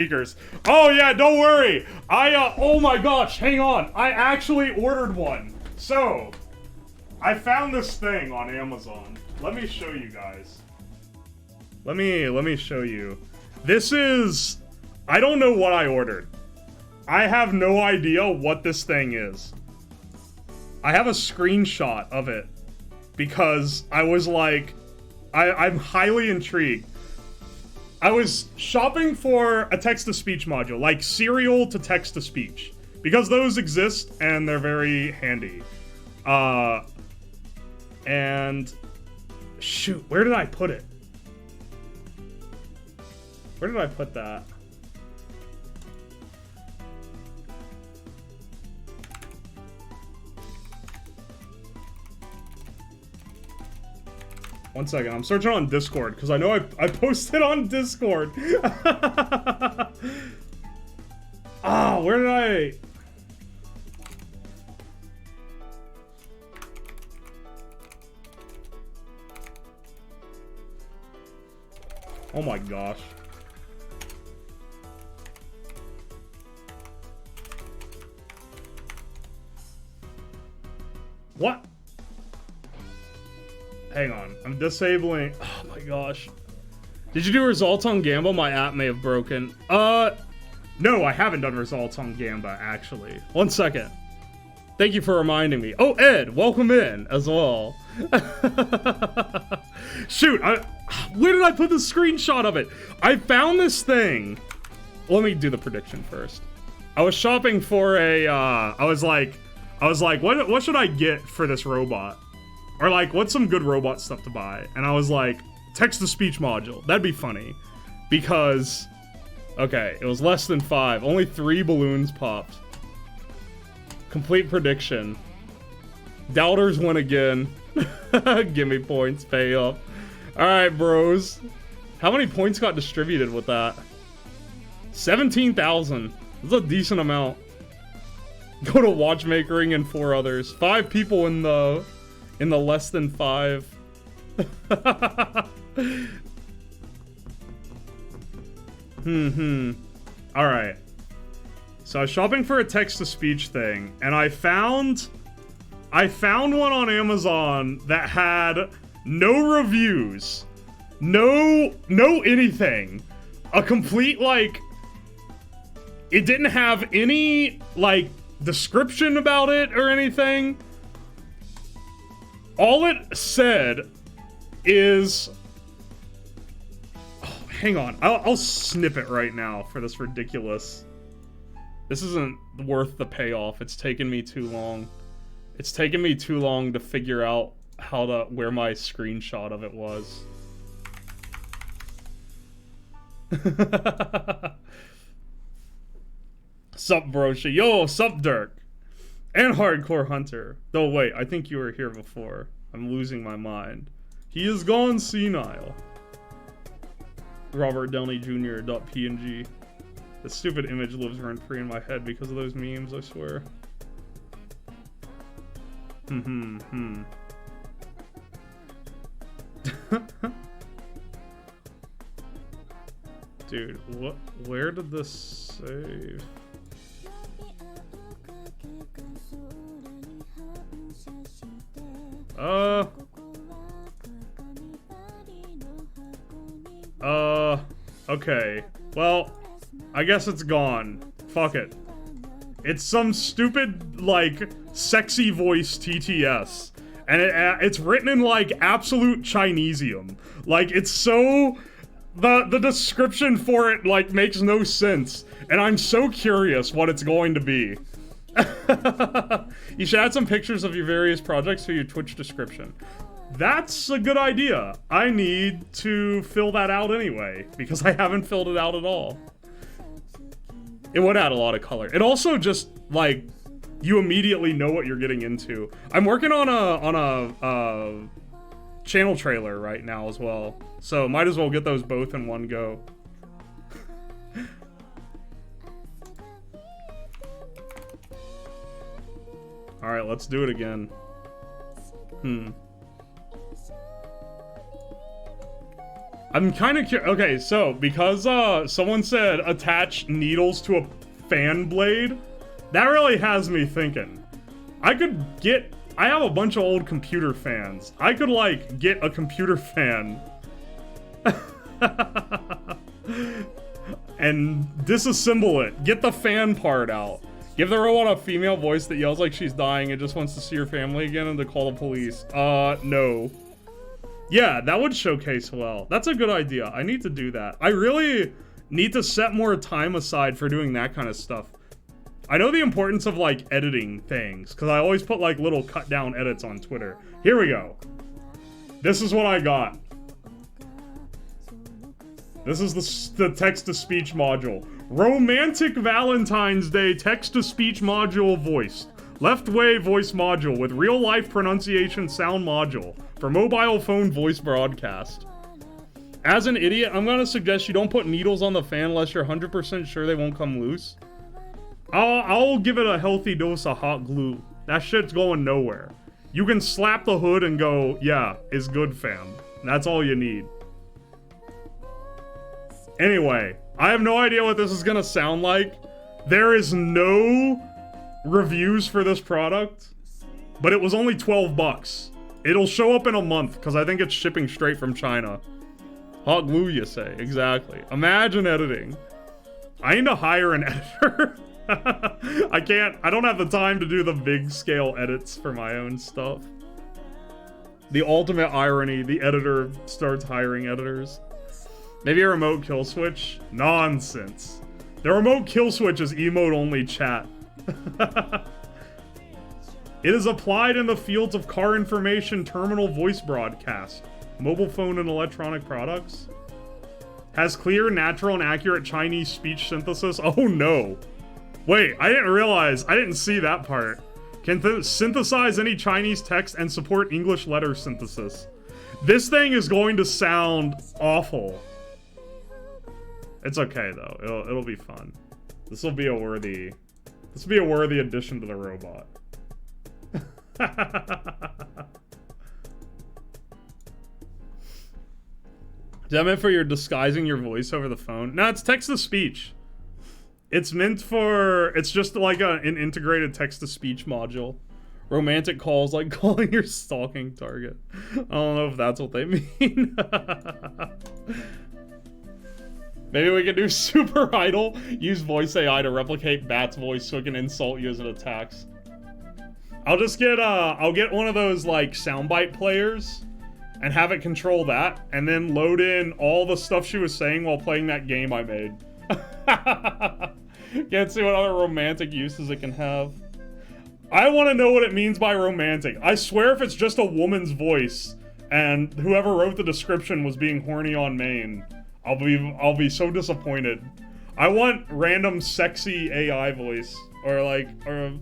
speakers. Oh yeah, don't worry. Oh my gosh, hang on. I actually ordered one. So, I found this thing on Amazon. Let me show you guys. Let me show you. This is, I don't know what I ordered. I have no idea what this thing is. I have a screenshot of it because I was like, I'm highly intrigued. I was shopping for a text-to-speech module, like serial to text-to-speech, because those exist and they're very handy. And shoot, where did I put it? Where did I put that? One second, I'm searching on Discord, because I know I posted on Discord. Ah, where did I... Oh my gosh. What? Hang on, I'm disabling. Oh my gosh. Did you do results on Gamba? My app may have broken. No, I haven't done results on Gamba, actually. One second. Thank you for reminding me. Oh, Ed, welcome in as well. Shoot, where did I put the screenshot of it? I found this thing. Let me do the prediction first. I was shopping for a, I was like, what should I get for this robot? Or like, what's some good robot stuff to buy? And I was like, text-to-speech module. That'd be funny. Because, okay, it was less than 5. Only 3 balloons popped. Complete prediction. Doubters win again. Gimme points, pay up. Alright, bros. How many points got distributed with that? 17,000. That's a decent amount. Go to watchmakering and 4 others. 5 people in the less than 5. Alright. So I was shopping for a text-to-speech thing, and I found one on Amazon that had no reviews, no anything. A complete, like, it didn't have any, like, description about it or anything. All it said is... Oh, hang on. I'll snip it right now for this ridiculous... This isn't worth the payoff. It's taken me too long. It's taken me too long to figure out where my screenshot of it was. Sup, Broshi. Yo, sup, Dirk. And Hardcore Hunter. Though, wait, I think you were here before. I'm losing my mind. He is gone senile. Robert Downey Jr. .png. The stupid image lives rent-free in my head because of those memes, I swear. Dude, what? Where did this save? Okay. Well, I guess it's gone. Fuck it. It's some stupid, like, sexy voice TTS. And it's written in, like, absolute Chinesium. Like, it's so... The description for it, like, makes no sense. And I'm so curious what it's going to be. You should add some pictures of your various projects to your Twitch description. That's a good idea. I need to fill that out anyway, because I haven't filled it out at all. It would add a lot of color. It also just, like, you immediately know what you're getting into. I'm working on a channel trailer right now as well, so might as well get those both in one go. Alright, let's do it again. I'm kind of curious. Okay, so because someone said attach needles to a fan blade, that really has me thinking. I have a bunch of old computer fans. I could like get a computer fan and disassemble it. Get the fan part out. Give the robot a female voice that yells like she's dying and just wants to see her family again and to call the police. No. Yeah, that would showcase well. That's a good idea. I need to do that. I really need to set more time aside for doing that kind of stuff. I know the importance of like editing things because I always put like little cut down edits on Twitter. Here we go. This is what I got. This is the text-to-speech module. Romantic Valentine's Day text-to-speech module voiced. Left-way voice module with real-life pronunciation sound module for mobile phone voice broadcast. As an idiot, I'm gonna suggest you don't put needles on the fan unless you're 100% sure they won't come loose. I'll give it a healthy dose of hot glue. That shit's going nowhere. You can slap the hood and go, yeah, it's good, fam. That's all you need. Anyway, I have no idea what this is gonna sound like. There is no reviews for this product, but it was only 12 bucks. It'll show up in a month, because I think it's shipping straight from China. Hot glue, you say? Exactly. Imagine editing. I need to hire an editor. I don't have the time to do the big scale edits for my own stuff. The ultimate irony, the editor starts hiring editors. Maybe a remote kill switch? Nonsense. The remote kill switch is emote-only chat. It is applied in the fields of car information terminal voice broadcast, mobile phone and electronic products. Has clear, natural, and accurate Chinese speech synthesis. Oh no. Wait, I didn't see that part. Can synthesize any Chinese text and support English letter synthesis. This thing is going to sound awful. It's okay though. It'll be fun. This will be a worthy addition to the robot. Is that meant for your disguising your voice over the phone? No, it's text-to-speech. It's just like an integrated text-to-speech module. Romantic calls, like calling your stalking target. I don't know if that's what they mean. Maybe we can do super idle. Use voice AI to replicate Bat's voice so it can insult you as it attacks. I'll get one of those like soundbite players and have it control that, and then load in all the stuff she was saying while playing that game I made. Can't see what other romantic uses it can have. I want to know what it means by romantic. I swear if it's just a woman's voice and whoever wrote the description was being horny on main, I'll be so disappointed. I want random sexy AI voice or a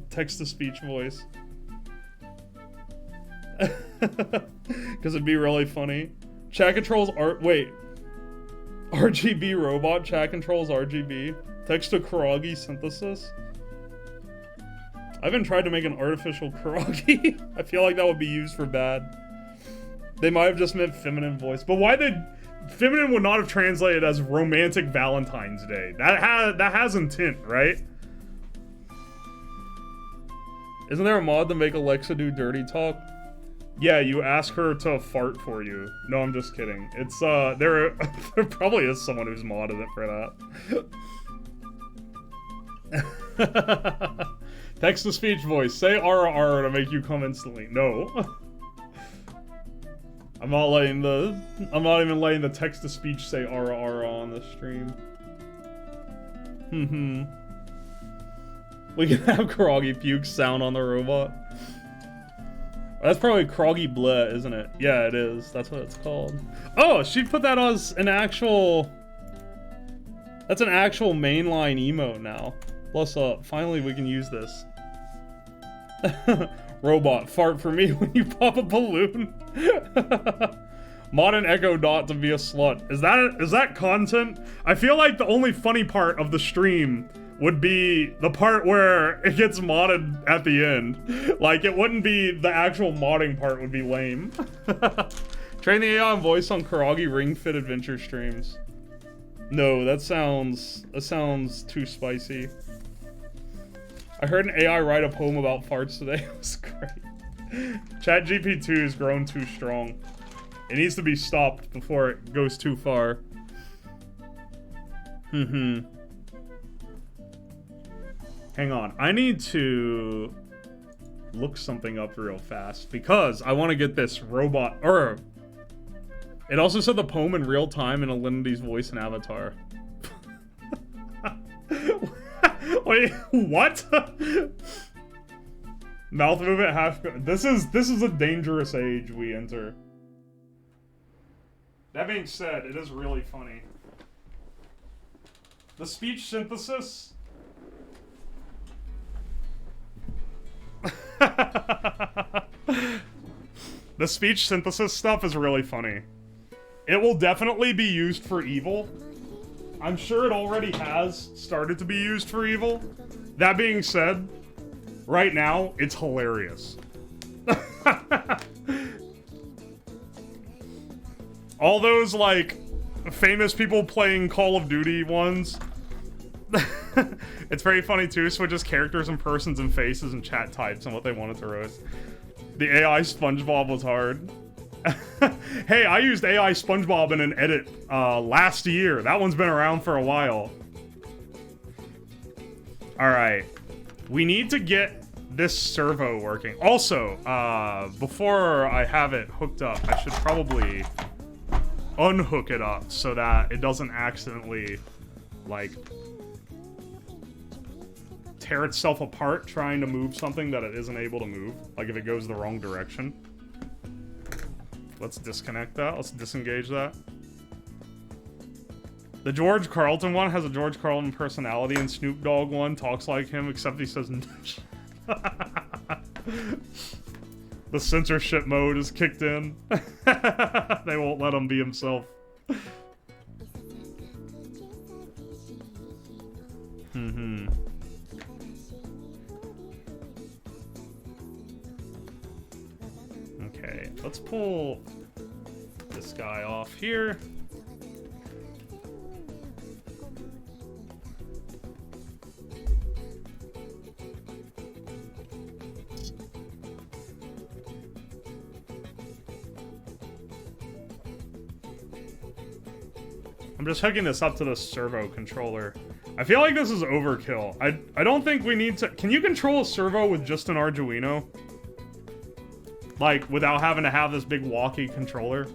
text-to-speech voice. Because it'd be really funny. Chat controls RGB robot chat controls RGB. Text to Karagi synthesis. I haven't tried to make an artificial Karagi. I feel like that would be used for bad. They might have just meant feminine voice, but why did feminine would not have translated as romantic Valentine's Day? That has intent, right? Isn't there a mod to make Alexa do dirty talk? Yeah, you ask her to fart for you. No, I'm just kidding. It's, there probably is someone who's modded it for that. Text-to-speech voice. Say RR to make you come instantly. No. I'm not even letting the text-to-speech say RR on the stream. We can have Karagi puke sound on the robot. That's probably Kroggy Bleh, isn't it? Yeah, it is. That's what it's called. Oh, she put that as an actual... That's an actual mainline emote now. Plus, finally we can use this. Robot, fart for me when you pop a balloon. Mod an Echo Dot to be a slut. Is that content? I feel like the only funny part of the stream would be the part where it gets modded at the end. Like, it wouldn't be the actual modding part would be lame. Train the AI on voice on Karagi Ring Fit Adventure streams. No, that sounds too spicy. I heard an AI write a poem about farts today. It was great. ChatGPT has grown too strong. It needs to be stopped before it goes too far. Hang on. I need to look something up real fast because I want to get this robot. Or it also said the poem in real time in Alinity's voice and avatar. Wait, what? Mouth movement half. This is a dangerous age we enter. That being said, it is really funny. The speech synthesis. The speech synthesis stuff is really funny. It will definitely be used for evil. I'm sure it already has started to be used for evil. That being said, right now, it's hilarious. All those, like, famous people playing Call of Duty ones. It's very funny, too, switches characters and persons and faces and chat types and what they wanted to roast. The AI SpongeBob was hard. Hey, I used AI SpongeBob in an edit last year. That one's been around for a while. Alright. We need to get this servo working. Also, before I have it hooked up, I should probably unhook it up so that it doesn't accidentally, like, tear itself apart trying to move something that it isn't able to move. Like if it goes the wrong direction. Let's disconnect that. Let's disengage that. The George Carlton one has a George Carlton personality, and Snoop Dogg one talks like him, except he says the censorship mode is kicked in. They won't let him be himself. Okay, let's pull this guy off here. I'm just hooking this up to the servo controller. I feel like this is overkill. I don't think we need to... Can you control a servo with just an Arduino? Like, without having to have this big walkie controller?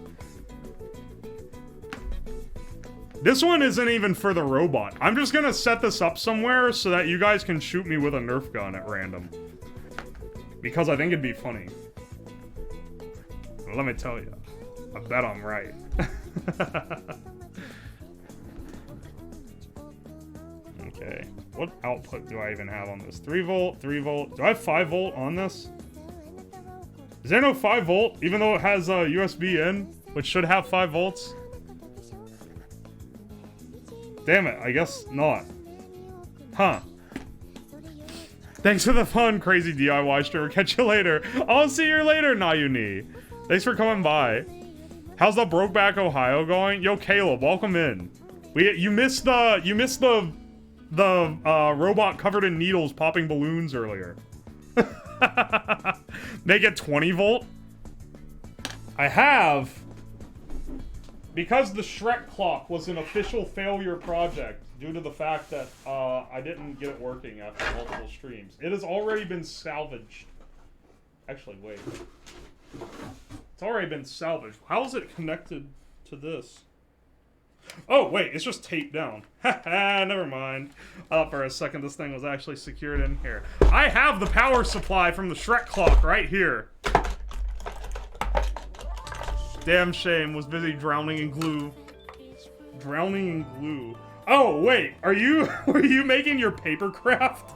This one isn't even for the robot. I'm just gonna set this up somewhere so that you guys can shoot me with a Nerf gun at random. Because I think it'd be funny. Well, let me tell you. I bet I'm right. Okay. What output do I even have on this? 3 volt, 3 volt. Do I have 5 volt on this? Is there no 5 volt, even though it has a USB in, which should have 5 volts? Damn it, I guess not. Huh. Thanks for the fun, crazy DIY streamer. Catch you later. I'll see you later, Nayuni. Thanks for coming by. How's the Brokeback Ohio going? Yo, Caleb, welcome in. You missed the robot covered in needles popping balloons earlier. Make it 20 volt. I have, because the Shrek clock was an official failure project due to the fact that I didn't get it working after multiple streams. It has already been salvaged. Actually, wait. It's already been salvaged. How is it connected to this? Oh, wait, it's just taped down. Haha, never mind. I thought for a second this thing was actually secured in here. I have the power supply from the Shrek clock right here. Damn shame, was busy drowning in glue. Drowning in glue. Oh, wait, were you making your paper craft?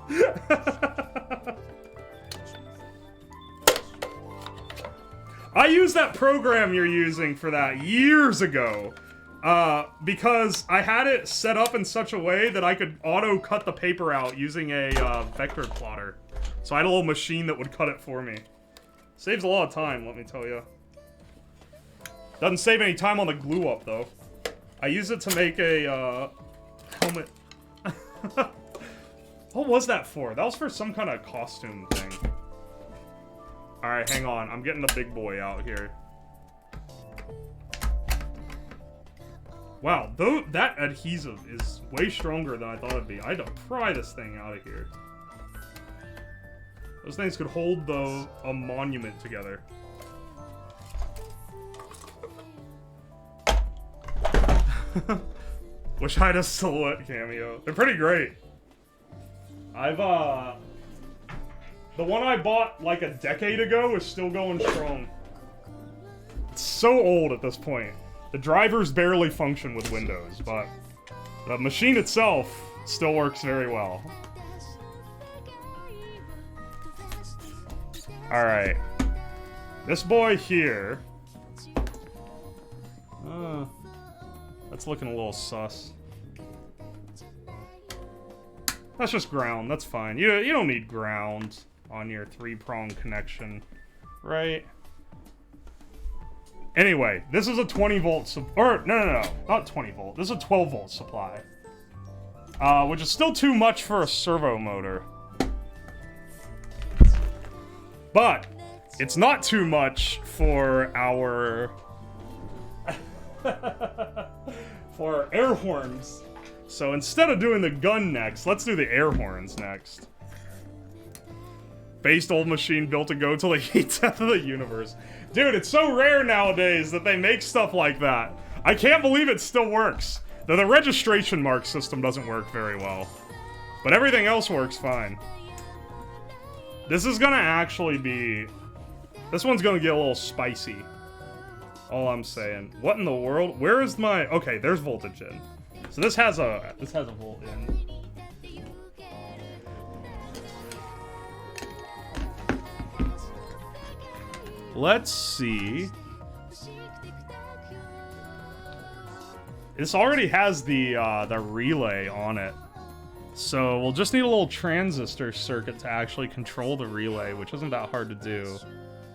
I used that program you're using for that years ago. Because I had it set up in such a way that I could auto-cut the paper out using a, vector plotter. So I had a little machine that would cut it for me. Saves a lot of time, let me tell you. Doesn't save any time on the glue up, though. I use it to make a, helmet. What was that for? That was for some kind of costume thing. Alright, hang on. I'm getting the big boy out here. Wow, though that adhesive is way stronger than I thought it'd be. I had to pry this thing out of here. Those things could hold, though, a monument together. Wish I had a silhouette cameo. They're pretty great. The one I bought like a decade ago is still going strong. It's so old at this point. The drivers barely function with Windows, but the machine itself still works very well. Alright. This boy here. That's looking a little sus. That's just ground. That's fine. You don't need ground on your 3-prong connection, right? Anyway, this is a 20-volt no, not 20-volt. This is a 12-volt supply, which is still too much for a servo motor. But it's not too much for our for air horns. So instead of doing the gun next, let's do the air horns next. Based old machine built to go till the heat death of the universe. Dude, it's so rare nowadays that they make stuff like that. I can't believe it still works. Though the registration mark system doesn't work very well. But everything else works fine. This is gonna actually be... This one's gonna get a little spicy. All I'm saying. What in the world? Where is my... Okay, there's voltage in. So this has a volt in. Let's see. This already has the relay on it. So we'll just need a little transistor circuit to actually control the relay, which isn't that hard to do.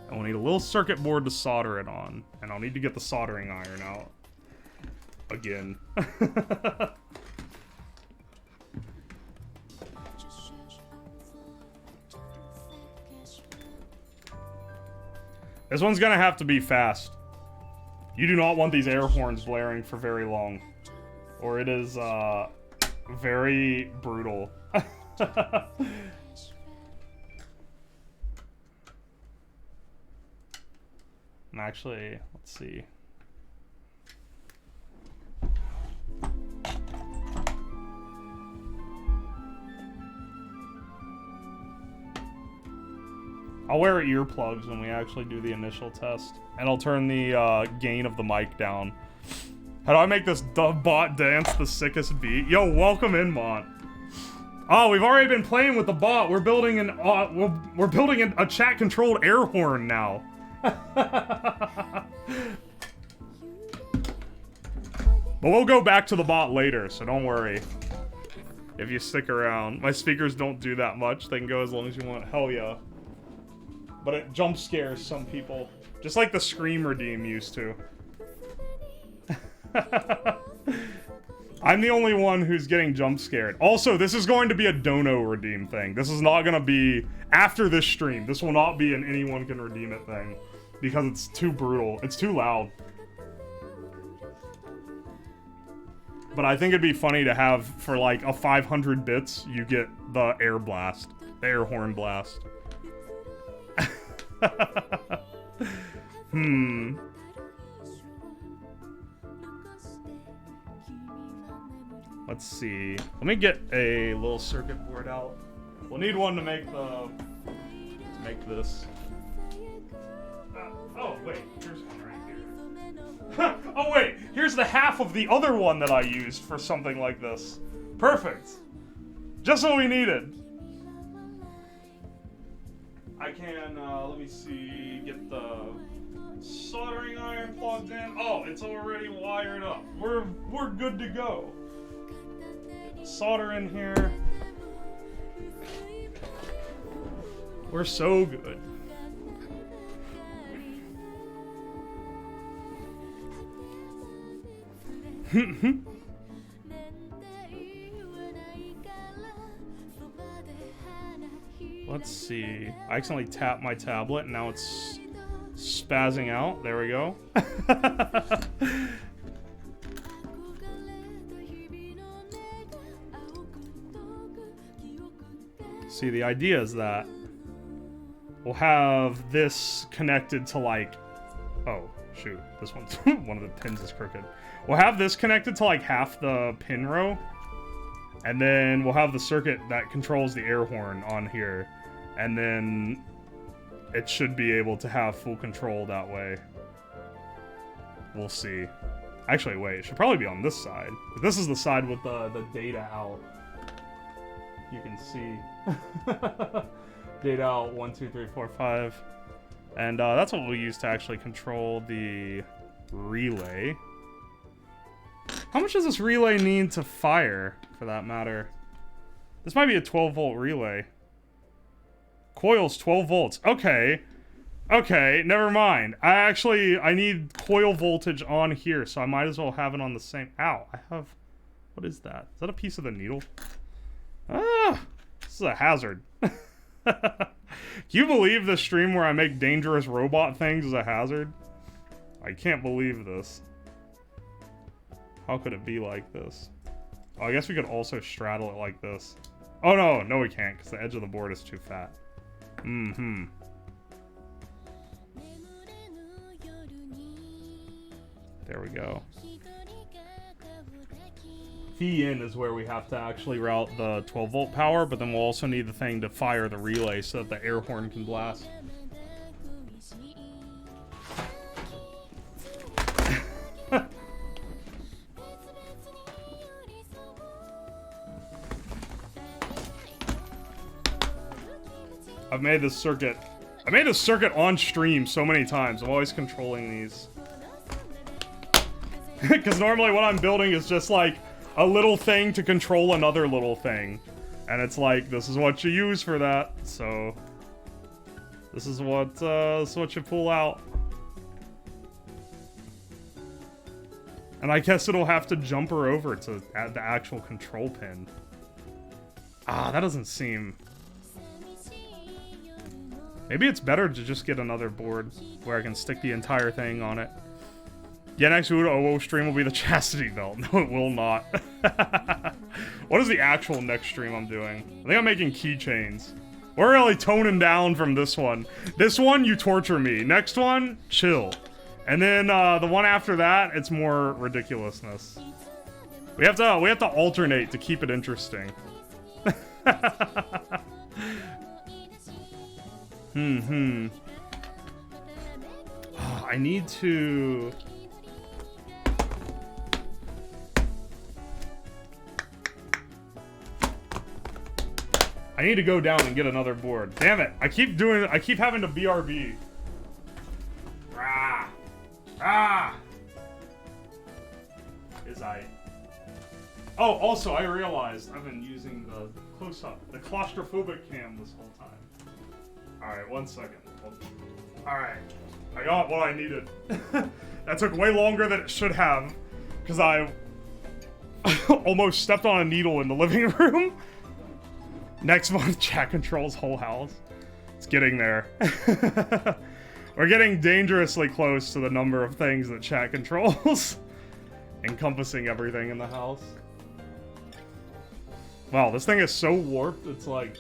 And we'll need a little circuit board to solder it on. And I'll need to get the soldering iron out. Again. This one's gonna have to be fast. You do not want these air horns blaring for very long. Or it is, very brutal. And actually, let's see. I'll wear earplugs when we actually do the initial test. And I'll turn the gain of the mic down. How do I make this bot dance the sickest beat? Yo, welcome in, Mont. Oh, we've already been playing with the bot. We're building we're building a chat-controlled air horn now. But we'll go back to the bot later, so don't worry. If you stick around. My speakers don't do that much. They can go as long as you want. Hell yeah. But it jump scares some people. Just like the Scream Redeem used to. I'm the only one who's getting jump scared. Also, this is going to be a Dono Redeem thing. This is not going to be... After this stream, this will not be an anyone can redeem it thing. Because it's too brutal. It's too loud. But I think it'd be funny to have, for like a 500 bits, you get the air blast. The air horn blast. Let's see. Let me get a little circuit board out. We'll need one to make this. Oh wait, here's one right here. Oh wait, here's the half of the other one that I used for something like this. Perfect. Just what we needed. I can, let me see, get the soldering iron plugged in. Oh, it's already wired up. We're good to go. Get the solder in here. We're so good. Let's see. I accidentally tapped my tablet and now it's spazzing out. There we go. See, the idea is that we'll have this connected to like... Oh, shoot. This one's... one of the pins is crooked. We'll have this connected to like half the pin row. And then we'll have the circuit that controls the air horn on here. And then it should be able to have full control that way. We'll see. Actually, wait. It should probably be on this side. This is the side with the data out. You can see. Data out 1, 2, 3, 4, 5. And that's what we'll use to actually control the relay. How much does this relay need to fire, for that matter? This might be a 12-volt relay. Coil's 12 volts. Okay. Okay, never mind. I need coil voltage on here, so I might as well have it on the same... Ow, I have... What is that? Is that a piece of the needle? Ah! This is a hazard. Can you believe the stream where I make dangerous robot things is a hazard? I can't believe this. How could it be like this? Oh, I guess we could also straddle it like this. Oh, no. No, we can't, because the edge of the board is too fat. Mm-hmm. There we go. V in is where we have to actually route the 12-volt power, but then we'll also need the thing to fire the relay so that the air horn can blast. I've made this circuit. I made this circuit on stream so many times. I'm always controlling these. Because normally what I'm building is just like a little thing to control another little thing. And it's like, this is what you use for that. So this is what you pull out. And I guess it'll have to jump her over to add the actual control pin. Ah, that doesn't seem... Maybe it's better to just get another board where I can stick the entire thing on it. Yeah, next OO stream will be the chastity belt. No, it will not. What is the actual next stream I'm doing? I think I'm making keychains. We're really toning down from this one. This one, you torture me. Next one, chill. And then the one after that, it's more ridiculousness. We have to alternate to keep it interesting. Oh, I need to... I need to go down and get another board. Damn it. I keep having to BRB. Rah. Ah. Oh, also, I realized I've been using the close-up, the claustrophobic cam this whole time. Alright, 1 second. Alright. I got what I needed. That took way longer than it should have, because I almost stepped on a needle in the living room. Next month, chat controls whole house. It's getting there. We're getting dangerously close to the number of things that chat controls. Encompassing everything in the house. Wow, this thing is so warped, it's like...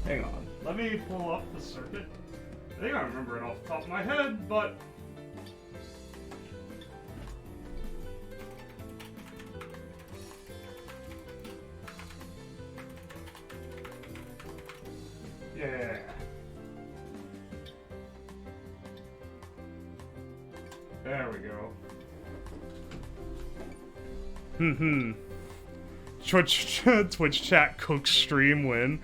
Hang on, let me pull up the circuit. I think I remember it off the top of my head, but... Yeah. There we go. Twitch chat cooks stream win.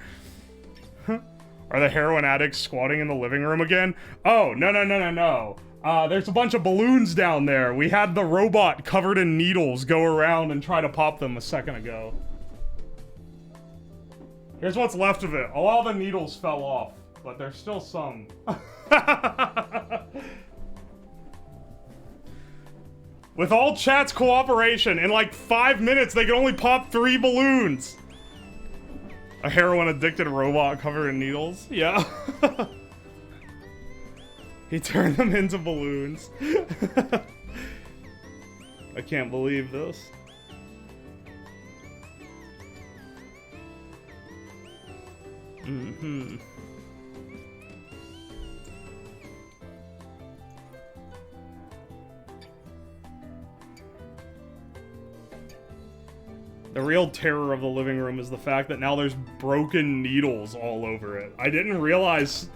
Are the heroin addicts squatting in the living room again? Oh, no. There's a bunch of balloons down there. We had the robot covered in needles go around and try to pop them a second ago. Here's what's left of it. A lot of the needles fell off, but there's still some. With all chat's cooperation, in like 5 minutes, they can only pop 3 balloons. A heroin-addicted robot covered in needles? Yeah. He turned them into balloons. I can't believe this. Mm-hmm. The real terror of the living room is the fact that now there's broken needles all over it. I didn't realize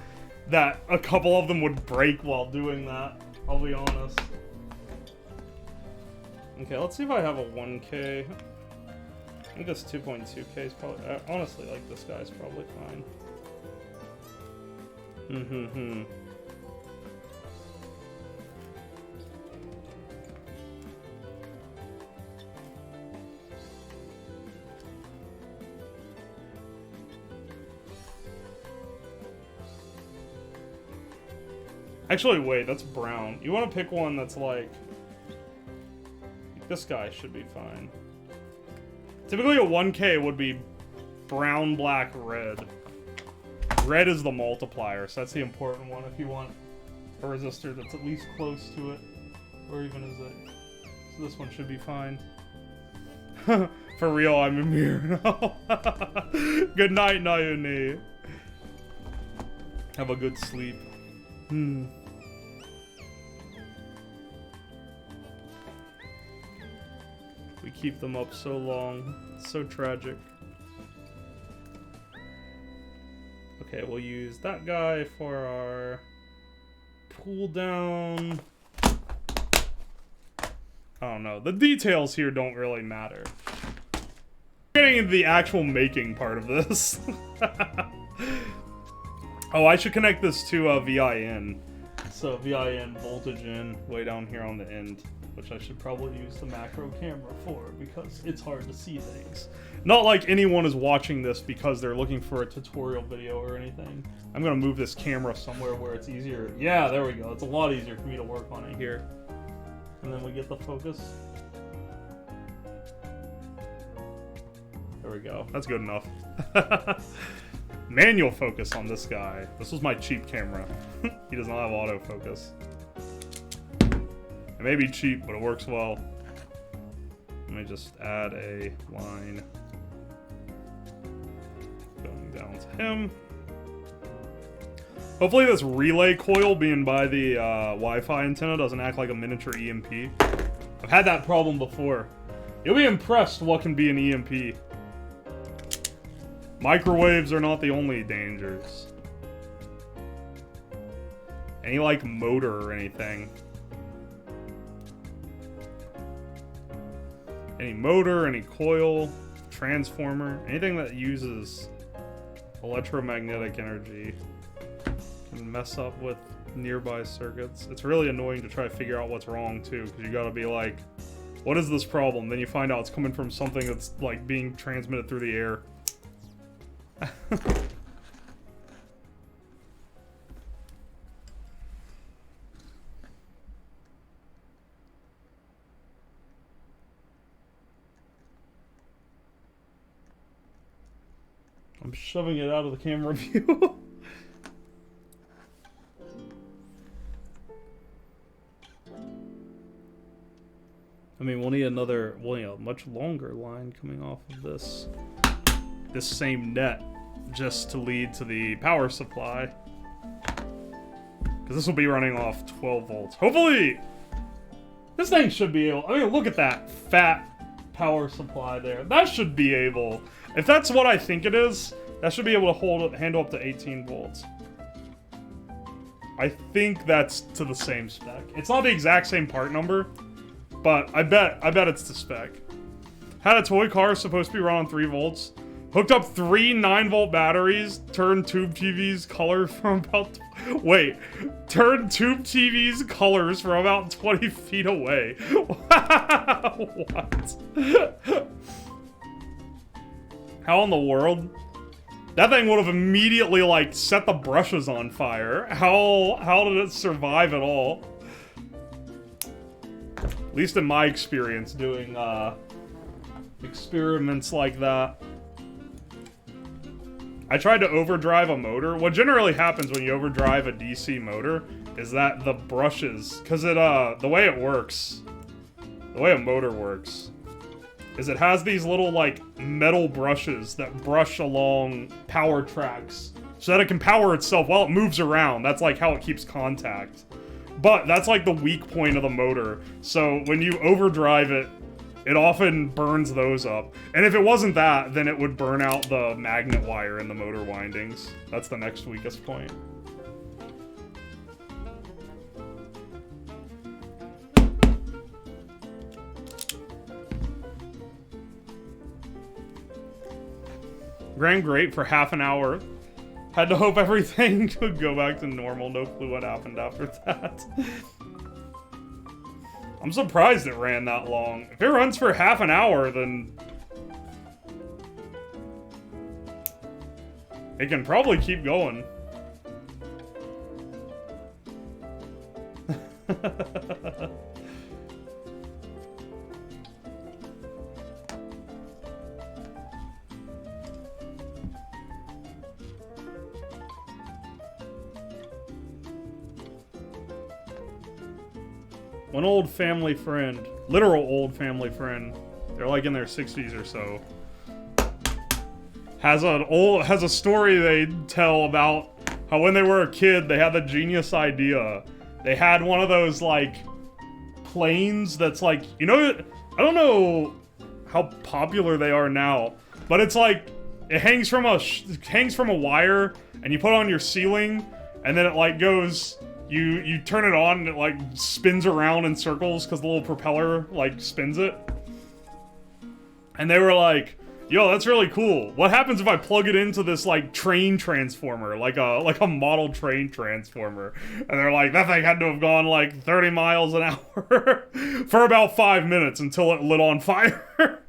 that a couple of them would break while doing that, I'll be honest. Okay, let's see if I have a 1K. I think this 2.2K is probably... honestly, like, this guy's probably fine. Mm-hmm-hmm. Actually, wait, that's brown. You want to pick one that's like... This guy should be fine. Typically a 1K would be brown, black, red. Red is the multiplier, so that's the important one if you want a resistor that's at least close to it. Or even is it? So this one should be fine. For real, I'm a mirror now. Good night, Nayune. Have a good sleep. We keep them up so long. It's so tragic. Okay, we'll use that guy for our pull down. I don't know. The details here don't really matter. Getting into the actual making part of this. Oh, I should connect this to VIN. So VIN voltage in way down here on the end, which I should probably use the macro camera for because it's hard to see things. Not like anyone is watching this because they're looking for a tutorial video or anything. I'm gonna move this camera somewhere where it's easier. Yeah, there we go. It's a lot easier for me to work on it here. And then we get the focus. There we go. That's good enough. Manual focus on this guy. This was my cheap camera. He does not have autofocus. It may be cheap, but it works well. Let me just add a line going down to him. Hopefully this relay coil being by the Wi-Fi antenna doesn't act like a miniature EMP. I've had that problem before. You'll be impressed what can be an EMP. Microwaves are not the only dangers. Any, like, motor or anything. Any motor, any coil, transformer, anything that uses electromagnetic energy can mess up with nearby circuits. It's really annoying to try to figure out what's wrong, too, because you gotta be like, what is this problem? Then you find out it's coming from something that's, like, being transmitted through the air. I'm shoving it out of the camera view. I mean, we'll need a much longer line coming off of this same net just to lead to the power supply. Because this will be running off 12 volts. Hopefully, this thing should be able... I mean, look at that fat power supply there. That should be able... If that's what I think it is, that should be able to handle up to 18 volts. I think that's to the same spec. It's not the exact same part number, but I bet it's the spec. Had a toy car supposed to be run on 3 volts. Hooked up 3 9-volt batteries, turned tube TV's color from about... Turned tube TV's colors from about 20 feet away. What? How in the world? That thing would have immediately, like, set the brushes on fire. How did it survive at all? least in my experience doing experiments like that. I tried to overdrive a motor. What generally happens when you overdrive a DC motor is that the brushes, because the way it works, the way a motor works, is it has these little, like, metal brushes that brush along power tracks so that it can power itself while it moves around. That's, like, how it keeps contact. But that's, like, the weak point of the motor. So when you overdrive it, it often burns those up. And if it wasn't that, then it would burn out the magnet wire in the motor windings. That's the next weakest point. Ran great for half an hour. Had to hope everything could go back to normal. No clue what happened after that. I'm surprised it ran that long. If it runs for half an hour, then it can probably keep going. One old family friend, literal old family friend, they're like in their 60s or so, has a story they tell about how when they were a kid they had the genius idea. They had one of those like planes that's like, you know, I don't know how popular they are now, but it's like it hangs from a wire and you put it on your ceiling and then it like goes. You turn it on and it like spins around in circles because the little propeller like spins it. And they were like, yo, that's really cool. What happens if I plug it into this like train transformer, like a model train transformer? And they're like, that thing had to have gone like 30 miles an hour for about 5 minutes until it lit on fire.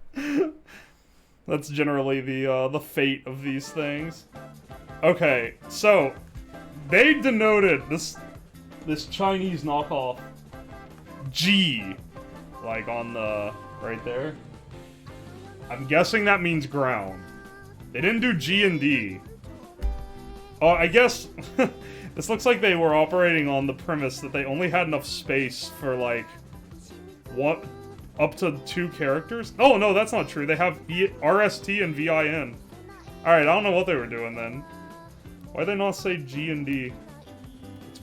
That's generally the fate of these things. Okay, so they denoted this Chinese knockoff G, like on the, right there. I'm guessing that means ground. They didn't do G and D. Oh, I guess, this looks like they were operating on the premise that they only had enough space for like, what, up to 2 characters? Oh, no, that's not true. They have RST and VIN. Alright, I don't know what they were doing then. Why'd they not say G and D?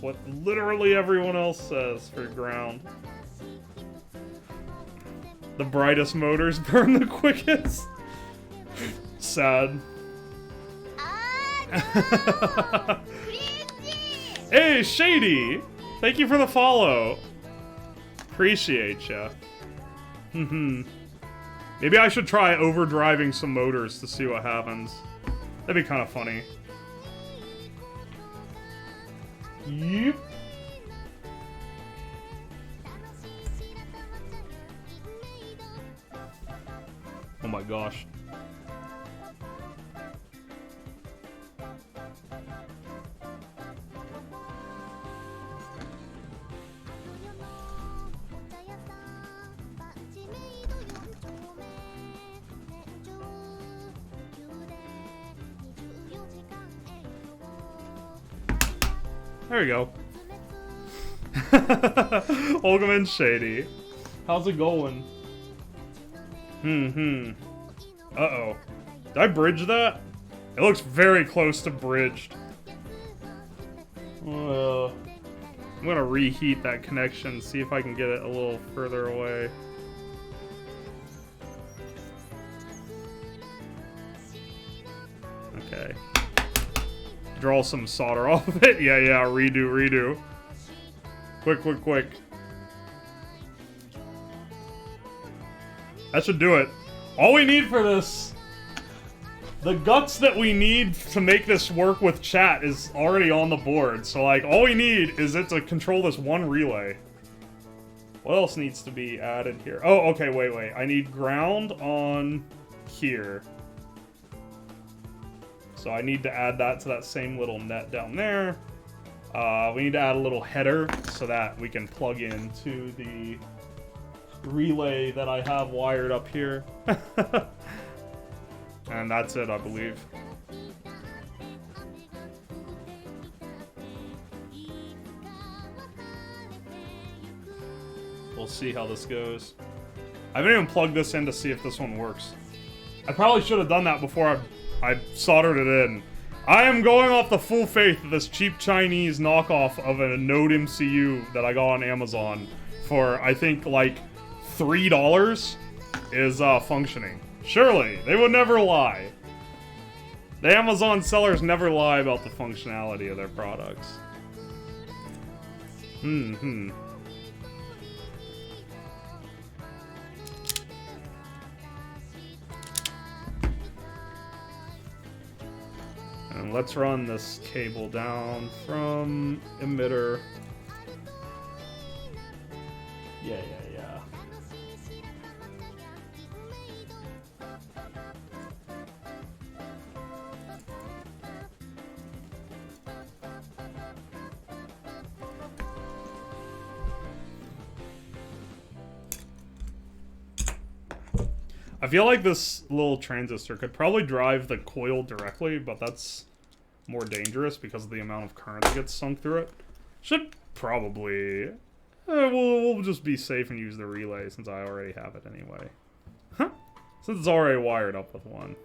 What literally everyone else says for ground. The brightest motors burn the quickest. Sad. Hey, Shady! Thank you for the follow. Appreciate ya. Maybe I should try overdriving some motors to see what happens. That'd be kind of funny. Yep. Oh my gosh. There we go. Welcome in, Shady. How's it going? Uh-oh. Did I bridge that? It looks very close to bridged. I'm gonna reheat that connection, see if I can get it a little further away. Okay. Draw some solder off of it. Yeah, redo. Quick. That should do it. All we need for this, the guts that we need to make this work with chat is already on the board. So, like, all we need is it to control this one relay. What else needs to be added here? Oh, okay, wait. I need ground on here. So I need to add that to that same little net down there. We need to add a little header so that we can plug into the relay that I have wired up here. And that's it, I believe. We'll see how this goes. I haven't even plugged this in to see if this one works. I probably should have done that before I soldered it in. I am going off the full faith of this cheap Chinese knockoff of a Node MCU that I got on Amazon for, I think, like, $3 is functioning. Surely, they would never lie. The Amazon sellers never lie about the functionality of their products. And let's run this cable down from emitter. Yeah. I feel like this little transistor could probably drive the coil directly, but that's more dangerous because of the amount of current that gets sunk through it. Should probably... we'll just be safe and use the relay since I already have it anyway. Since it's already wired up with one.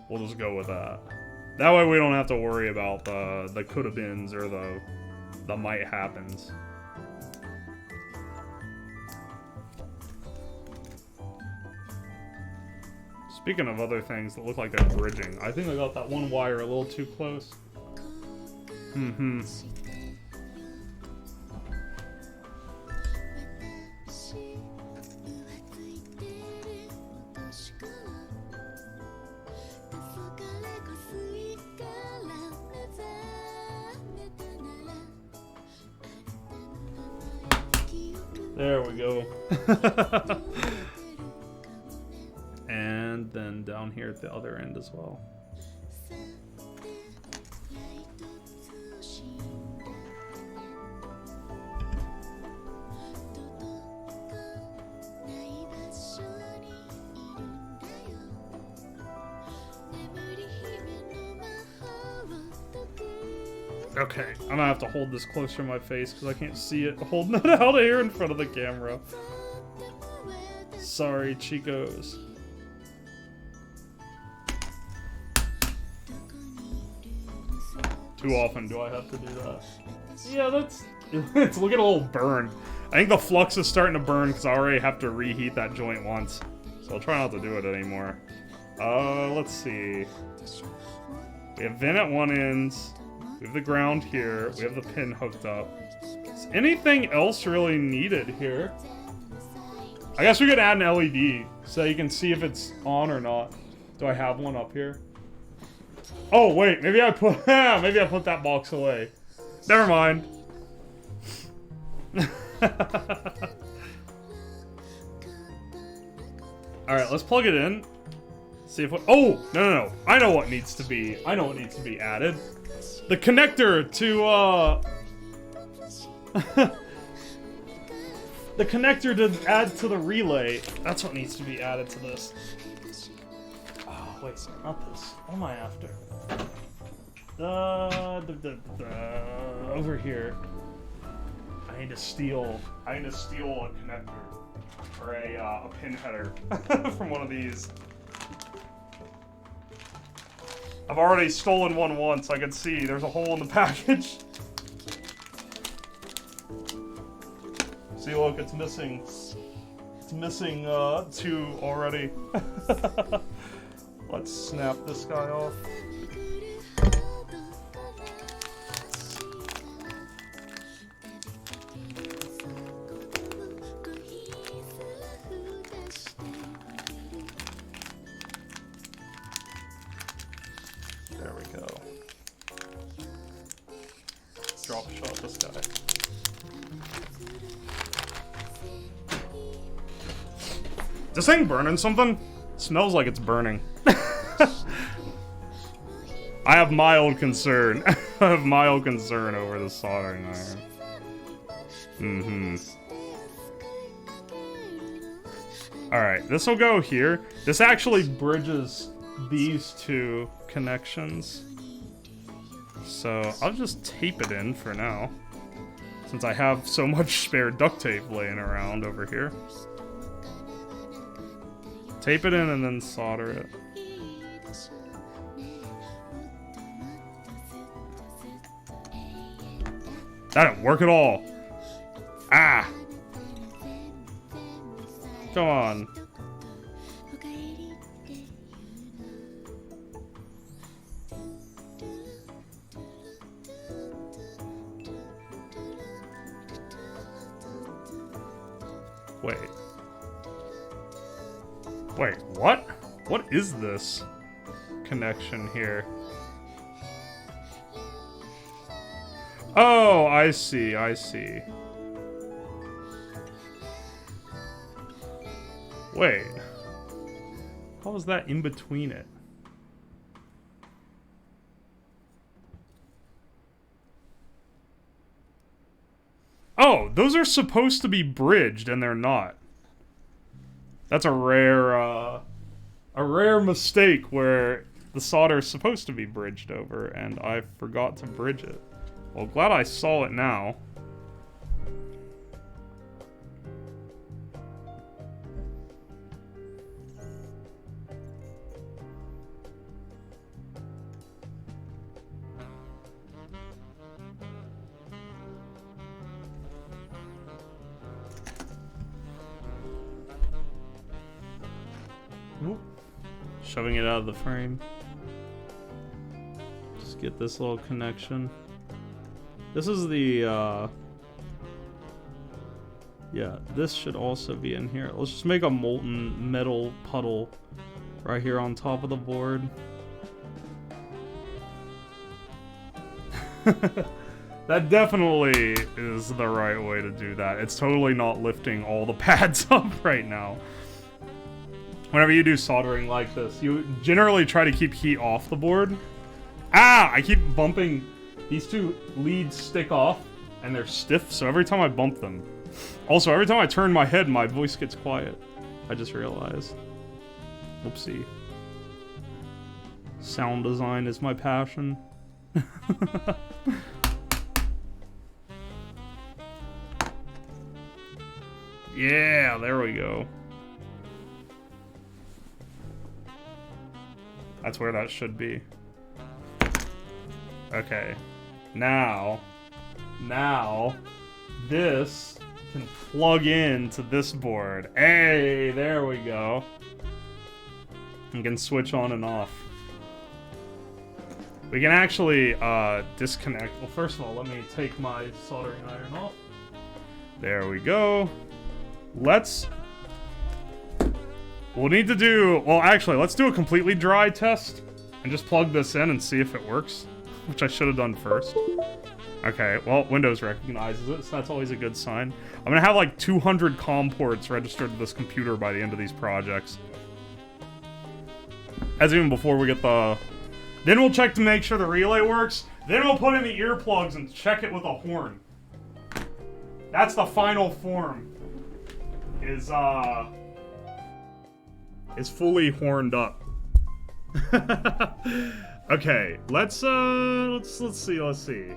We'll just go with that. That way we don't have to worry about the coulda-beens or the might-happens. Speaking of other things that look like they're bridging, I think I got that one wire a little too close. There we go. And then down here at the other end as well. Okay, I'm gonna have to hold this closer to my face because I can't see it holding it out here in front of the camera. Sorry, Chicos. Too often do I have to do that? Yeah, that's... it's looking a little burned. I think the flux is starting to burn because I already have to reheat that joint once. So I'll try not to do it anymore. Let's see. We have vent at one end. We have the ground here. We have the pin hooked up. Is anything else really needed here? I guess we could add an LED so you can see if it's on or not. Do I have one up here? Oh wait, maybe I put that box away. Never mind. Alright, let's plug it in. See if what oh, no. I know what needs to be added. The connector to the connector to add to the relay. That's what needs to be added to this. Oh, wait, not this. What am I after? Over here. I need to steal a connector or a pin header from one of these. I've already stolen one once. I can see there's a hole in the package. See, look, it's missing. It's missing two already. Let's snap this guy off. There we go. Drop shot this guy. This thing burning something? Smells like it's burning. I have mild concern. I have mild concern over the soldering iron. Alright, this will go here. This actually bridges these two connections. So I'll just tape it in for now, since I have so much spare duct tape laying around over here. Tape it in and then solder it. That didn't work at all. Ah! Come on. Wait. Wait, what? What is this connection here? Oh, I see, I see. Wait. How was that in between it? Oh, those are supposed to be bridged and they're not. That's a rare mistake where the solder is supposed to be bridged over and I forgot to bridge it. Well, glad I saw it now. Oop. Shoving it out of the frame. Just get this little connection. This is the, yeah, this should also be in here. Let's just make a molten metal puddle right here on top of the board. That definitely is the right way to do that. It's totally not lifting all the pads up right now. Whenever you do soldering like this, you generally try to keep heat off the board. Ah! I keep bumping. These two leads stick off, and they're stiff, so every time I bump them. Also, every time I turn my head, my voice gets quiet. I just realized. Whoopsie. Sound design is my passion. Yeah, there we go. That's where that should be. Okay. Now, this can plug into this board. Hey, there we go. You can switch on and off. We can actually disconnect. Well, first of all, let me take my soldering iron off. There we go. We'll need to do, well, actually, let's do a completely dry test and just plug this in and see if it works, which I should have done first. Okay, well, Windows recognizes it, so that's always a good sign. I'm gonna have like 200 COM ports registered to this computer by the end of these projects. That's even before we get the... Then we'll check to make sure the relay works. Then we'll put in the earplugs and check it with a horn. That's the final form. Is fully horned up. Okay, let's see.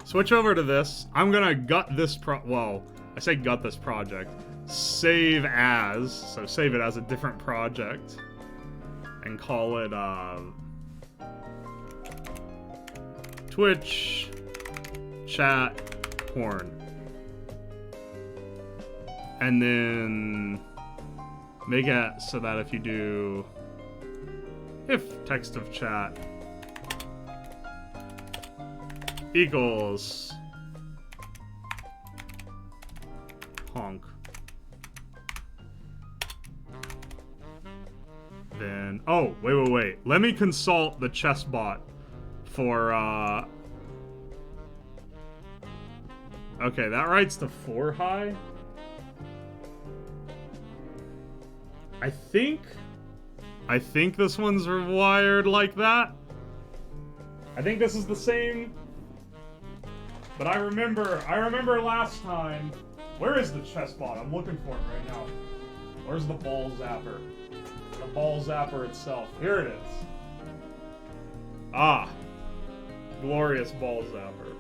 Switch over to this. I'm gonna gut this well, I say gut this project. Save as, so save it as a different project. And call it, Twitch chat horn. And then make it so that if you do if text of chat equals honk, then oh wait, let me consult the chess bot for okay, that writes to 4 high. I think this one's wired like that. I think this is the same But I remember last time. Where is the chest bot? I'm looking for it right now. Where's the ball zapper? The ball zapper itself. Here it is. Ah. Glorious ball zapper.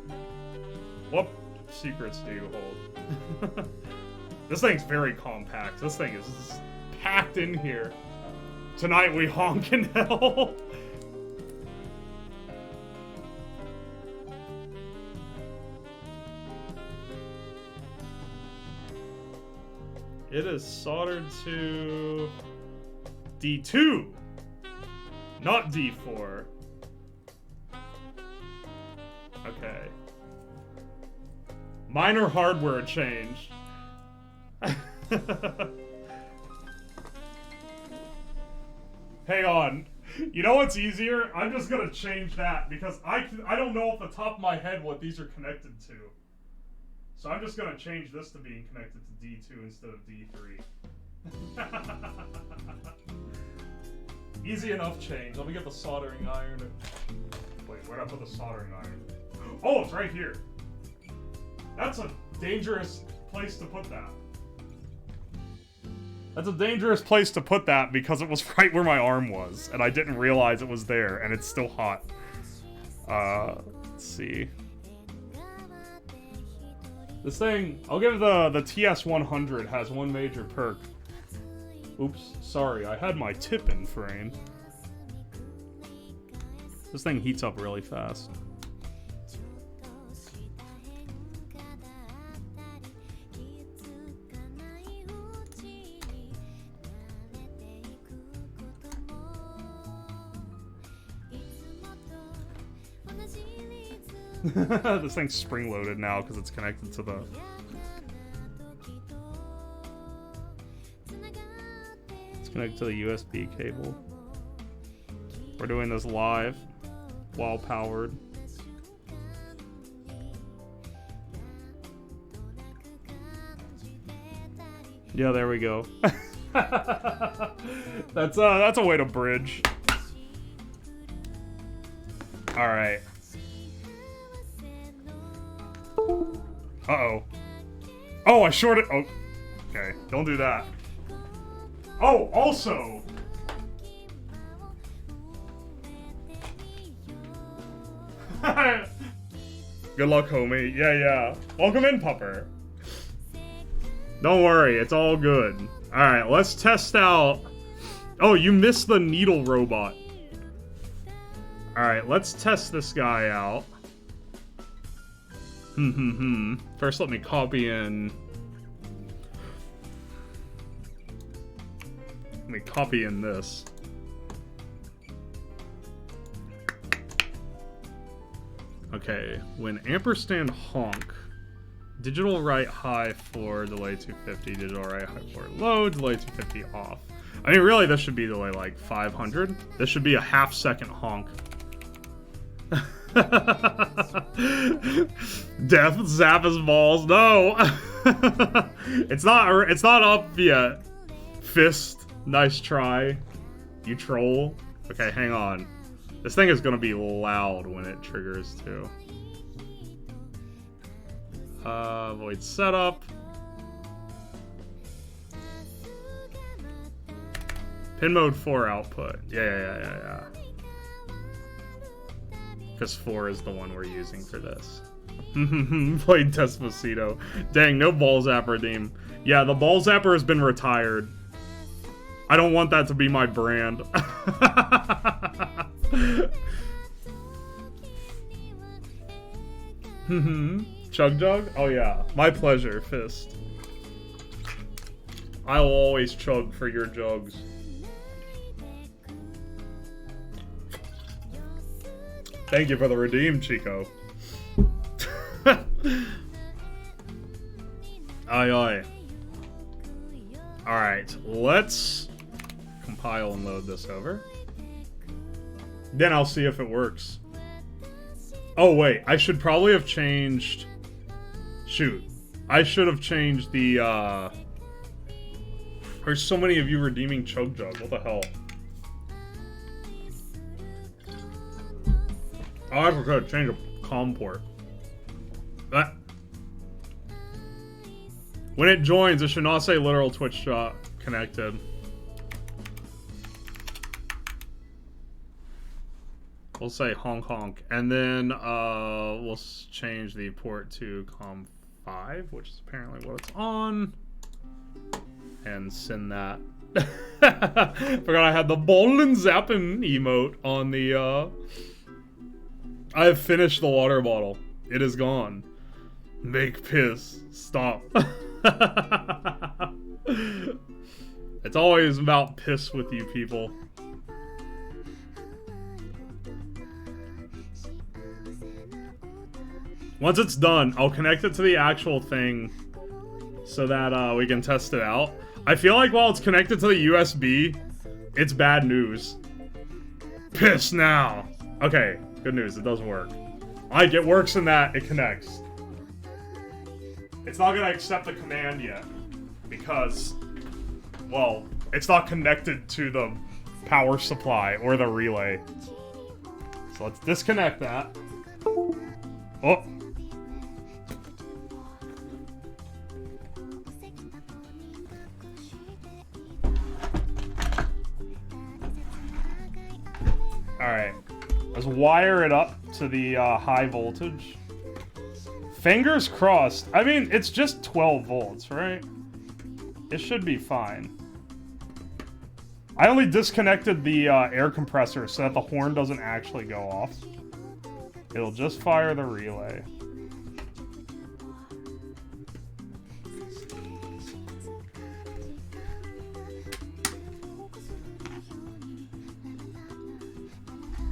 What secrets do you hold? This thing's very compact. This thing is packed in here. Tonight we honk in hell. It is soldered to D2, not D4. Okay. Minor hardware change. Hang on. You know what's easier? I'm just gonna change that because I don't know off the top of my head what these are connected to. So I'm just gonna change this to being connected to D2 instead of D3. Easy enough change. Let me get the soldering iron. Wait, where'd I put the soldering iron? Oh, it's right here. That's a dangerous place to put that. That's a dangerous place to put that because it was right where my arm was, and I didn't realize it was there, and it's still hot. Let's see. This thing, I'll give the TS100 has one major perk. Oops, sorry, I had my tip in frame. This thing heats up really fast. This thing's spring-loaded now because it's connected to the... It's connected to the USB cable. We're doing this live, while powered. Yeah, there we go. That's a way to bridge. All right. Uh-oh. Oh, I shorted... Oh. Okay, don't do that. Oh, also... Good luck, homie. Yeah. Welcome in, Pupper. Don't worry, it's all good. Alright, let's test out... Oh, you missed the needle robot. Alright, let's test this guy out. First, let me copy in. Let me copy in this. Okay, when ampersand honk, digital write high for delay 250, digital write high for low, delay 250 off. I mean, really, this should be delay like 500. This should be a half-second honk. Death zap his balls. No. It's not up yet. Fist, nice try. You troll. Okay, hang on. This thing is gonna be loud when it triggers too. Void setup. Pin mode 4 output. Yeah. Because 4 is the one we're using for this. Played Despacito. Dang, no ball zapper theme. Yeah, the ball zapper has been retired. I don't want that to be my brand. Chug jug? Oh yeah, my pleasure, Fist. I will always chug for your jugs. Thank you for the redeem, Chico. Aye. Alright, let's compile and load this over. Then I'll see if it works. Oh wait, I should probably have changed... Shoot. I should have changed the, There's so many of you redeeming Chug Jug, what the hell? Oh, I forgot to change a COM port. When it joins, it should not say literal Twitch connected. We'll say honk honk. And then we'll change the port to COM5, which is apparently what it's on. And send that. Forgot I had the ball and zapping emote on the I have finished the water bottle. It is gone. Make piss. Stop. It's always about piss with you people. Once it's done, I'll connect it to the actual thing so that we can test it out. I feel like while it's connected to the USB, it's bad news. Piss now. Okay, good news, it does work. Like, it works in that it connects. It's not gonna accept the command yet because, well, it's not connected to the power supply or the relay. So let's disconnect that. Oh. Alright, let's wire it up to the high voltage. Fingers crossed. I mean, it's just 12 volts, right? It should be fine. I only disconnected the air compressor so that the horn doesn't actually go off. It'll just fire the relay.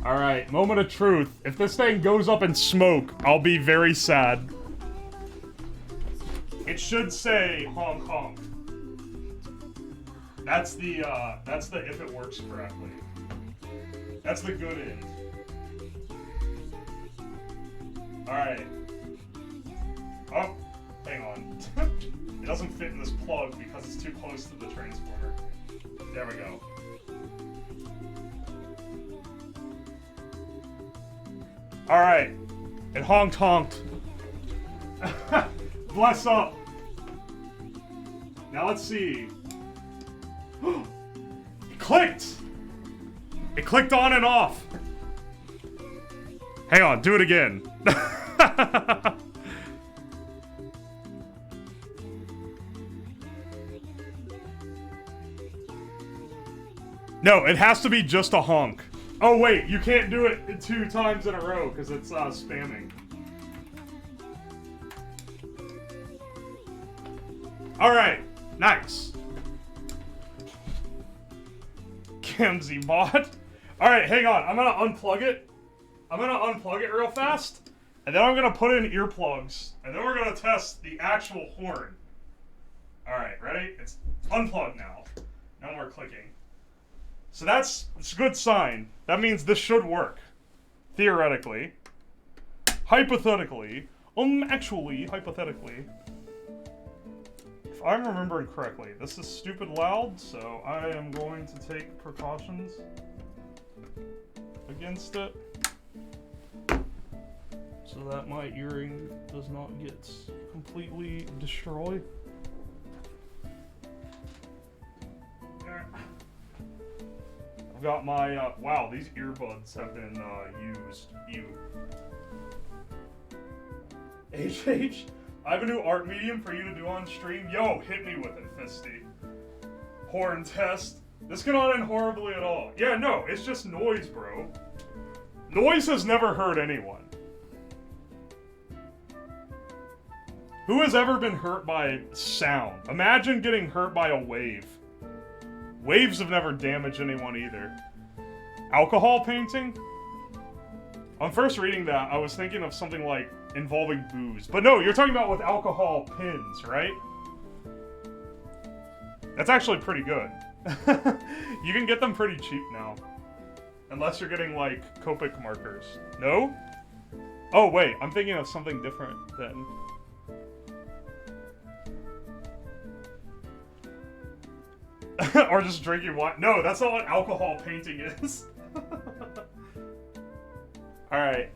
Alright, moment of truth. If this thing goes up in smoke, I'll be very sad. It should say honk honk. That's the if it works correctly. That's the good end. Alright. Oh, hang on. It doesn't fit in this plug because it's too close to the transformer. There we go. Alright. It honked honked. Bless up. Now let's see. It clicked! It clicked on and off. Hang on, do it again. No, it has to be just a honk. Oh wait, you can't do it 2 times in a row because it's spamming. Alright, nice. Kimsey bot. Alright, hang on. I'm gonna unplug it. I'm gonna unplug it real fast. And then I'm gonna put in earplugs. And then we're gonna test the actual horn. Alright, ready? It's unplugged now. No more clicking. So it's a good sign. That means this should work. Theoretically. Hypothetically. Actually, hypothetically. If I'm remembering correctly, this is stupid loud, so I am going to take precautions against it. So that my earring does not get completely destroyed. I've got my, wow, these earbuds have been used. Ew. HH, I have a new art medium for you to do on stream. Yo, hit me with it, Fisty. Horn test. This cannot end horribly at all. Yeah, no, it's just noise, bro. Noise has never hurt anyone. Who has ever been hurt by sound? Imagine getting hurt by a wave. Waves have never damaged anyone either. Alcohol painting? On first reading that, I was thinking of something like involving booze. But no, you're talking about with alcohol pins, right? That's actually pretty good. You can get them pretty cheap now. Unless you're getting, like, Copic markers. No? Oh, wait, I'm thinking of something different then. Or just drinking wine. No, that's not what alcohol painting is. Alright.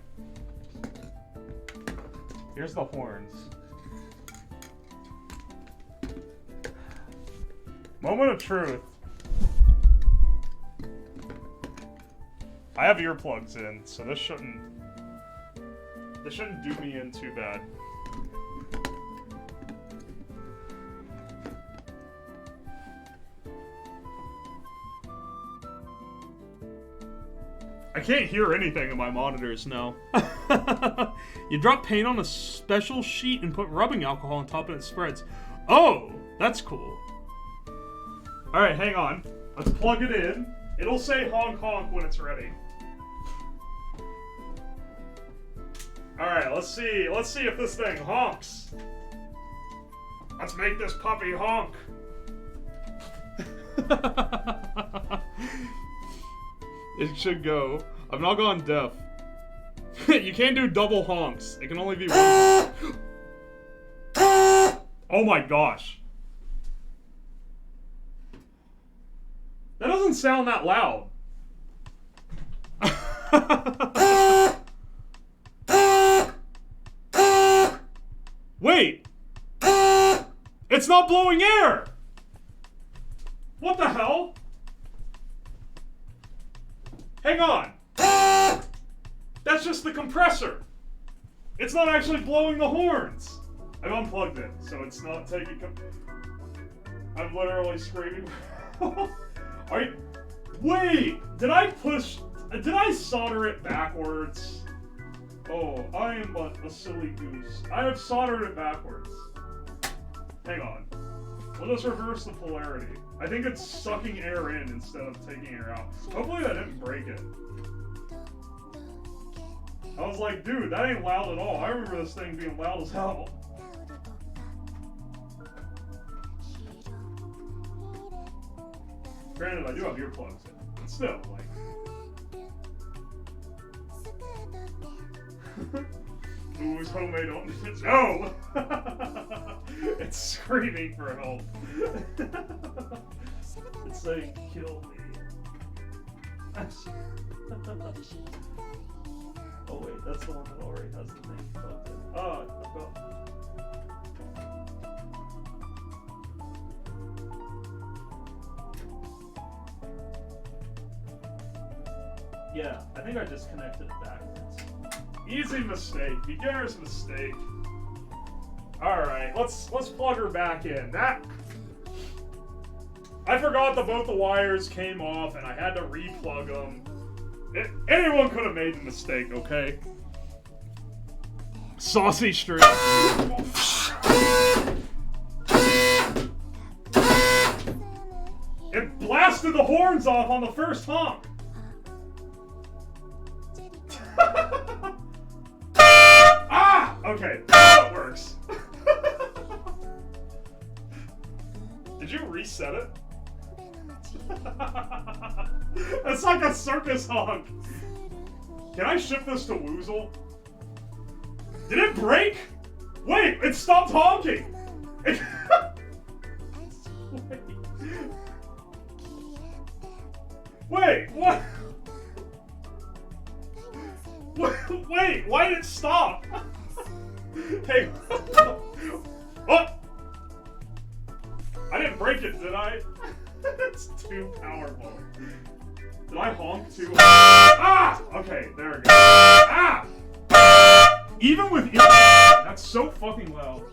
Here's the horns. Moment of truth. I have earplugs in, so this shouldn't do me in too bad. I can't hear anything in my monitors now. You drop paint on a special sheet and put rubbing alcohol on top and it spreads. Oh, that's cool. Alright, hang on. Let's plug it in. It'll say honk honk when it's ready. Alright, let's see. Let's see if this thing honks. Let's make this puppy honk. It should go. I've now gone deaf. You can't do double honks. It can only be one. Oh my gosh. That doesn't sound that loud. Wait! It's not blowing air! What the hell? Hang on. That's just the compressor. It's not actually blowing the horns. I've unplugged it, so it's not taking... I'm literally screaming. Are you... Wait! Did I solder it backwards? Oh, I am but a silly goose. I have soldered it backwards. Hang on. We'll just reverse the polarity. I think it's sucking air in instead of taking air out. Hopefully that didn't break it. I was like, dude, that ain't loud at all. I remember this thing being loud as hell. Granted, I do have earplugs in, but still, like... Ooze homemade on no! It's screaming for help. It's saying, kill me. Oh wait, that's the one that already has the thing plugged in. Ah, I forgot. Yeah, I think I disconnected it backwards. Easy mistake, beginner's mistake. Alright, let's plug her back in. I forgot that both the wires came off and I had to re-plug them. Anyone could have made the mistake, okay? Saucy Street. It blasted the horns off on the first honk. Ah! Okay, that works. Did you reset it? It's like a circus honk. Can I ship this to Woozle? Did it break? Wait, it stopped honking. Wait, what? Wait, why did it stop? Hey, what? I didn't break it, did I? It's too powerful. Did I honk too hard? Ah! Okay, there we go. Ah! Even with that's so fucking loud.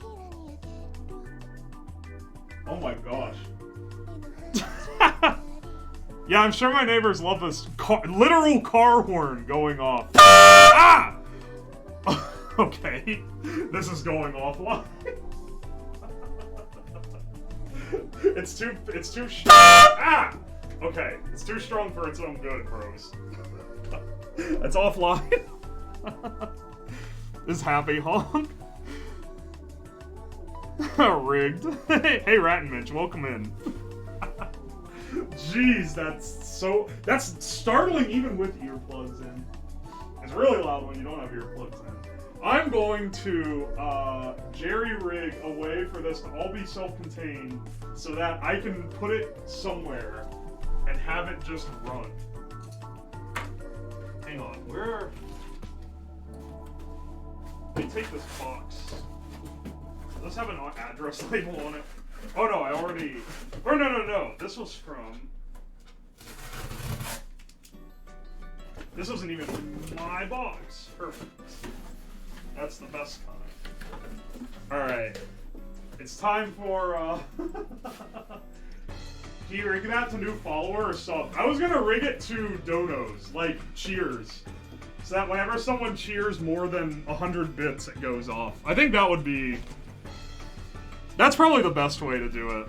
Oh my gosh. Yeah, I'm sure my neighbors love this literal car horn going off. Ah! Okay, this is going offline. It's too ah! Okay, it's too strong for its own good, bros. It's offline. This happy honk. Rigged. Hey, Rat and Mitch, welcome in. Jeez, that's startling even with earplugs in. It's really loud when you don't have earplugs in. I'm going to jerry-rig a way for this to all be self-contained so that I can put it somewhere and have it just run. Hang on, me take this box. Does this have an address label on it? Oh no, I already... Or no. This was from... This wasn't even my box. Perfect. That's the best kind. Alright. It's time for, Can you rig that to new follower or sub? I was gonna rig it to donos, like cheers. So that whenever someone cheers more than 100 bits, it goes off. I think that would be... That's probably the best way to do it.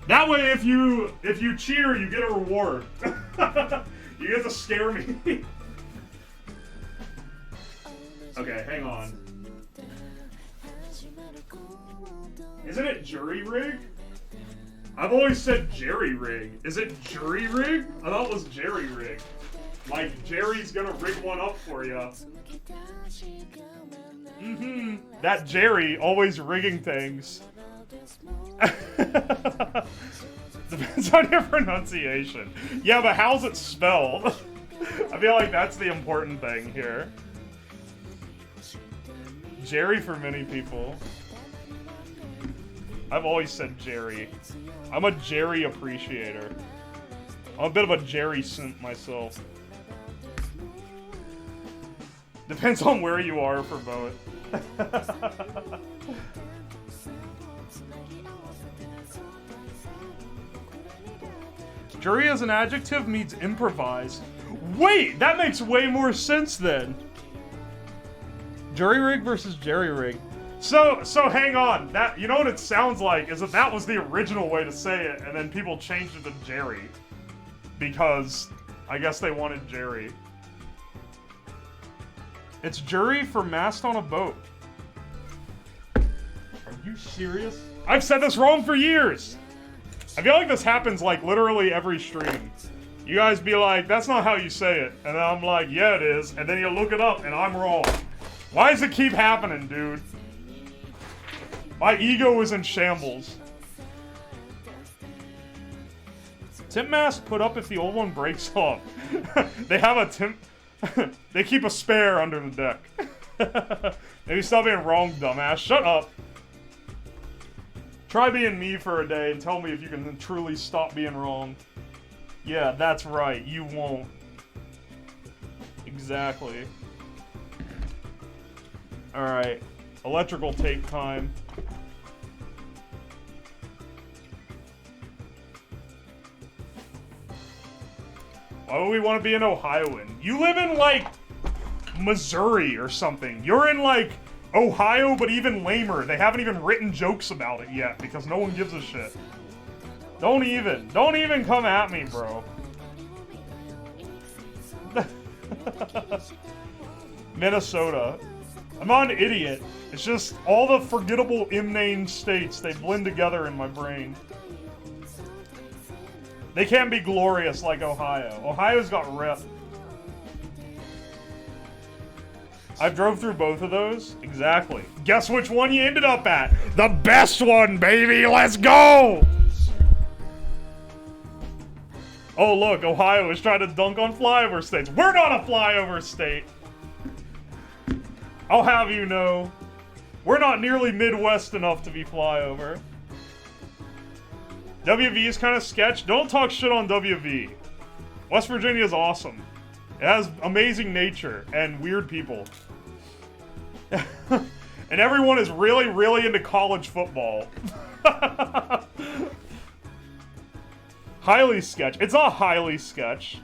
That way, if you cheer, you get a reward. You get to scare me. Okay, hang on. Isn't it jury rig? I've always said jerry rig. Is it jury rig? I thought it was jerry rig. Like Jerry's gonna rig one up for you. Mm-hmm. That Jerry always rigging things. Depends on your pronunciation. Yeah, but how's it spelled? I feel like that's the important thing here. Jerry for many people. I've always said Jerry. I'm a Jerry appreciator. I'm a bit of a Jerry simp myself. Depends on where you are for both. Jury as an adjective means improvised. Wait, that makes way more sense then. Jury rig versus jerry rig. So hang on. That, you know what it sounds like is that was the original way to say it, and then people changed it to Jerry because I guess they wanted Jerry. It's jury for mast on a boat. Are you serious? I've said this wrong for years. I feel like this happens like literally every stream. You guys be like, that's not how you say it. And then I'm like, yeah it is. And then you look it up and I'm wrong. Why does it keep happening, dude? My ego is in shambles. Tip mast put up if the old one breaks off. They have a tip... They keep a spare under the deck. Maybe stop being wrong, dumbass. Shut up. Try being me for a day and tell me if you can truly stop being wrong. Yeah, that's right. You won't. Exactly. Alright. Electrical tape time. Why would we want to be an Ohioan? You live in, like, Missouri or something. You're in, like, Ohio, but even lamer. They haven't even written jokes about it yet because no one gives a shit. Don't even come at me, bro. Minnesota. I'm not an idiot. It's just all the forgettable M-name states, they blend together in my brain. They can't be glorious like Ohio. Ohio's got rep. I've drove through both of those. Exactly. Guess which one you ended up at? The best one, baby! Let's go! Oh look, Ohio is trying to dunk on flyover states. We're not a flyover state! I'll have you know. We're not nearly Midwest enough to be flyover. WV is kind of sketch. Don't talk shit on WV. West Virginia is awesome. It has amazing nature and weird people. And everyone is really, really into college football. Highly sketch. It's not highly sketch.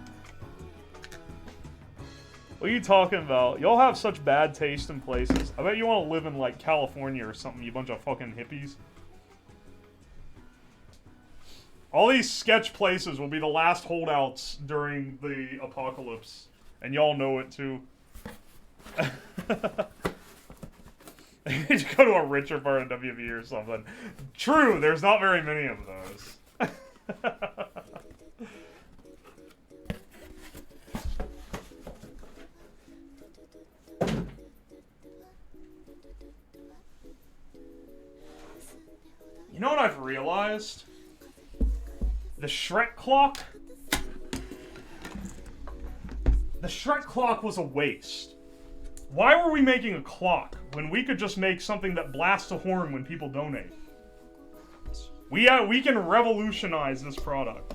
What are you talking about? Y'all have such bad taste in places. I bet you want to live in, like, California or something, you bunch of fucking hippies. All these sketch places will be the last holdouts during the apocalypse. And y'all know it, too. You need to go to a richer part of WV or something. True, there's not very many of those. You know what I've realized? The Shrek clock? The Shrek clock was a waste. Why were we making a clock? when we could just make something that blasts a horn when people donate? We can revolutionize this product.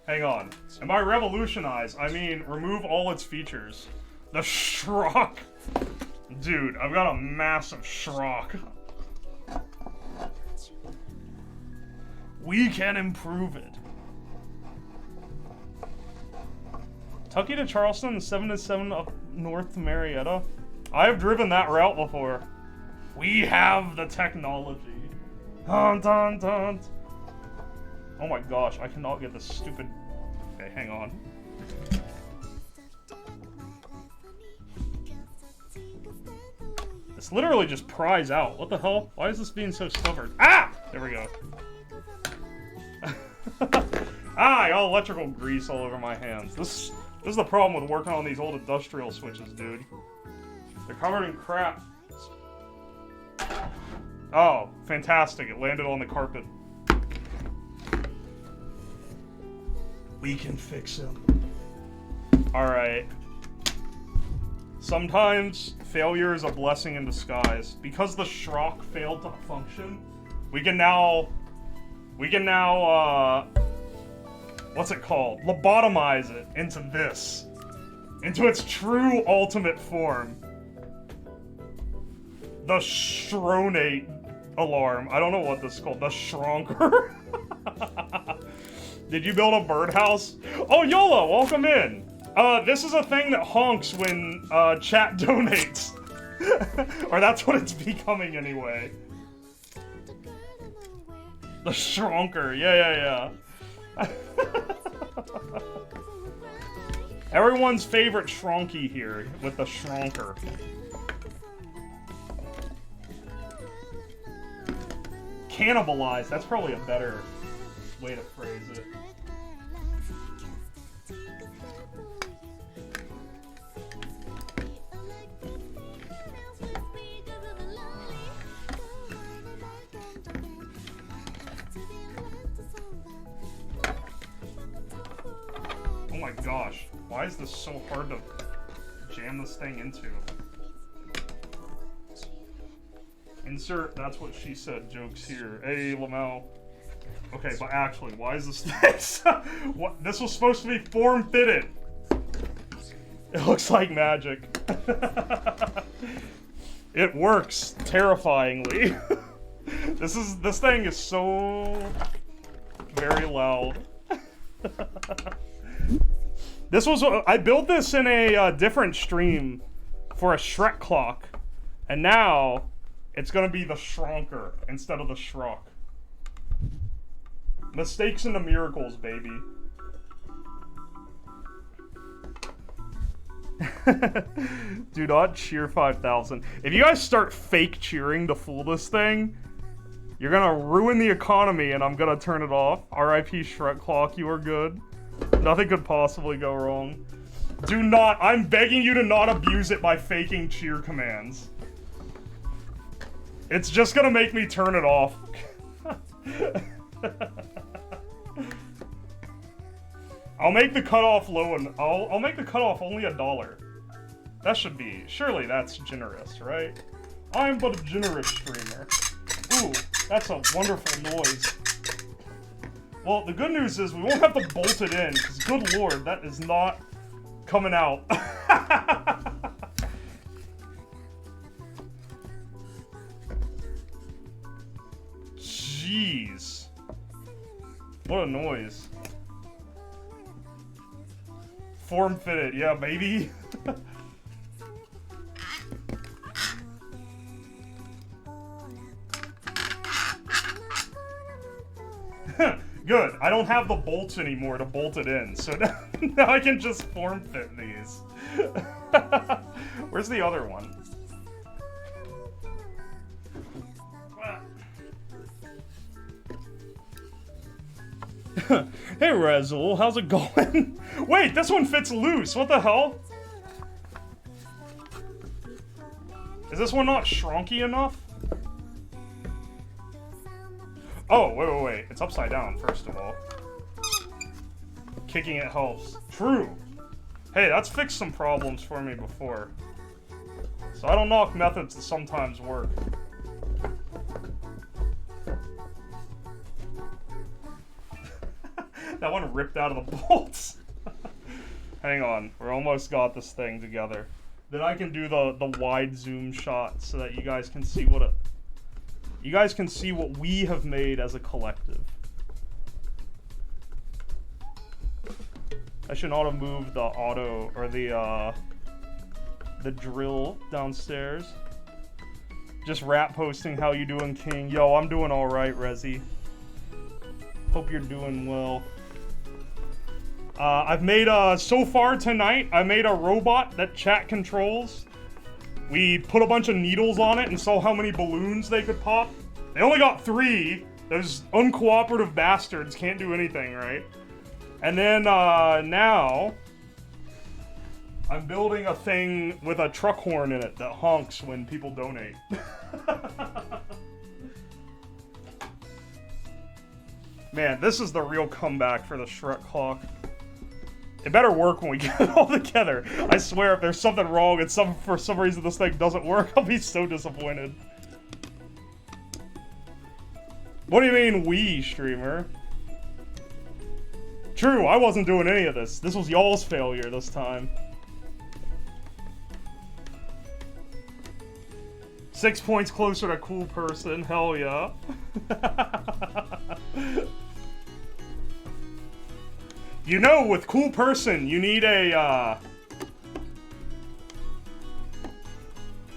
Hang on. And by revolutionize, I mean remove all its features. The Schrock. Dude, I've got a massive Schrock. We can improve it. Tucky to Charleston, 7 to 7 up north to Marietta. I have driven that route before. We have the technology. Dun, dun, dun. Oh my gosh, I cannot get this stupid... Okay, hang on. This literally just pries out. What the hell? Why is this being so stubborn? Ah! There we go. Ah, I got electrical grease all over my hands. This is the problem with working on these old industrial switches, dude. They're covered in crap. Oh, fantastic. It landed on the carpet. We can fix him. Alright. Sometimes failure is a blessing in disguise. Because the Schrock failed to function, we can now, what's it called? Lobotomize it into this. Into its true ultimate form. The Stronate alarm. I don't know what this is called. The Schronker. Did you build a birdhouse? Oh, Yola, welcome in. This is a thing that honks when chat donates. Or that's what it's becoming anyway. The Schronker. Yeah. Everyone's favorite Schronky here with the Schronker. Cannibalize. That's probably a better way to phrase it. Oh my gosh, why is this so hard to jam this thing into? Insert that's what she said jokes here. Hey, Lamau. Okay, but actually, why is this this? What? This was supposed to be form-fitted. It looks like magic. It works terrifyingly. This thing is so very loud. I built this in a different stream for a Shrek clock, and now it's gonna be the Schronker instead of the Schrock. Mistakes into miracles, baby. Do not cheer 5,000. If you guys start fake cheering to fool this thing, you're gonna ruin the economy and I'm gonna turn it off. RIP Shrek Clock, you are good. Nothing could possibly go wrong. Do not, I'm begging you to not abuse it by faking cheer commands. It's just gonna make me turn it off. I'll make the cutoff low and I'll make the cutoff only $1. That should be, surely that's generous, right? I'm but a generous streamer. Ooh, that's a wonderful noise. Well, the good news is we won't have to bolt it in, because good lord, that is not coming out. Jeez. What a noise. Form-fitted, yeah, baby. Good, I don't have the bolts anymore to bolt it in, so now I can just form-fit these. Where's the other one? Hey Razzle, how's it going? Wait, this one fits loose, what the hell? Is this one not shrunky enough? Oh, wait, it's upside down, first of all. Kicking it helps. True. Hey, that's fixed some problems for me before. So I don't knock methods that sometimes work. That one ripped out of the bolts. Hang on, we're almost got this thing together. Then I can do the wide zoom shot so that you guys can see what we have made as a collective. I should not have moved the auto or the drill downstairs. Just rap posting, how you doing, King? Yo, I'm doing all right, Rezi. Hope you're doing well. I've made, so far tonight, I made a robot that chat controls. We put a bunch of needles on it and saw how many balloons they could pop. They only got 3. Those uncooperative bastards can't do anything, right? And then, now, I'm building a thing with a truck horn in it that honks when people donate. Man, this is the real comeback for the Shrek clock. It better work when we get it all together. I swear, if there's something wrong and for some reason this thing doesn't work, I'll be so disappointed. What do you mean, we, streamer? True, I wasn't doing any of this. This was y'all's failure this time. 6 points closer to cool person, hell yeah. You know, with cool person, you need a,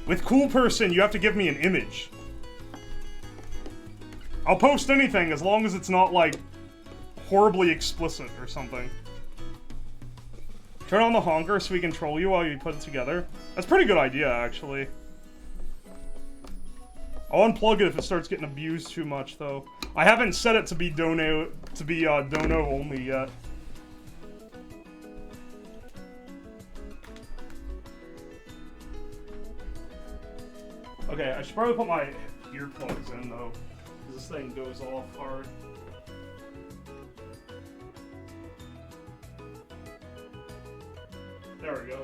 with cool person, you have to give me an image. I'll post anything as long as it's not, like, horribly explicit or something. Turn on the honker so we can troll you while you put it together. That's a pretty good idea, actually. I'll unplug it if it starts getting abused too much, though. I haven't set it to be dono only yet. Okay, I should probably put my earplugs in, though, because this thing goes off hard. There we go.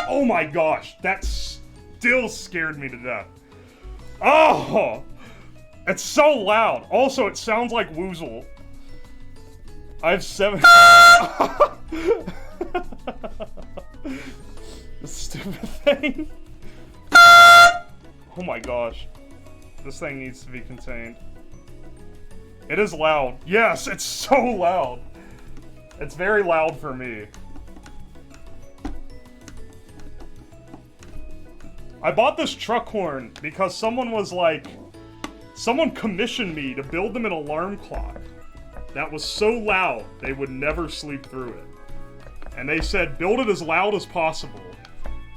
Oh my gosh, that still scared me to death. Oh! It's so loud. Also, it sounds like Woozle. I have 7... This stupid thing. Oh my gosh. This thing needs to be contained. It is loud. Yes, it's so loud. It's very loud for me. I bought this truck horn because someone was like... Someone commissioned me to build them an alarm clock that was so loud they would never sleep through it. And they said, build it as loud as possible.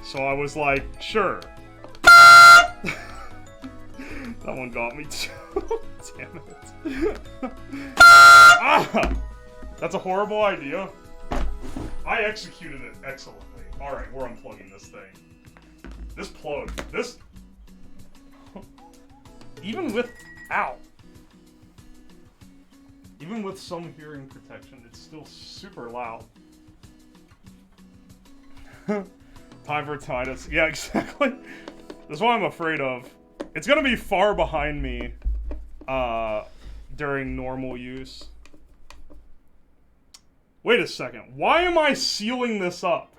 So I was like, sure. That one got me too. Damn it. Ah! That's a horrible idea. I executed it excellently. Alright, we're unplugging this thing. This plug. This... Even with... Ow! Even with some hearing protection, it's still super loud. Time for tinnitus. Yeah, exactly. That's what I'm afraid of. It's gonna be far behind me during normal use. Wait a second. Why am I sealing this up?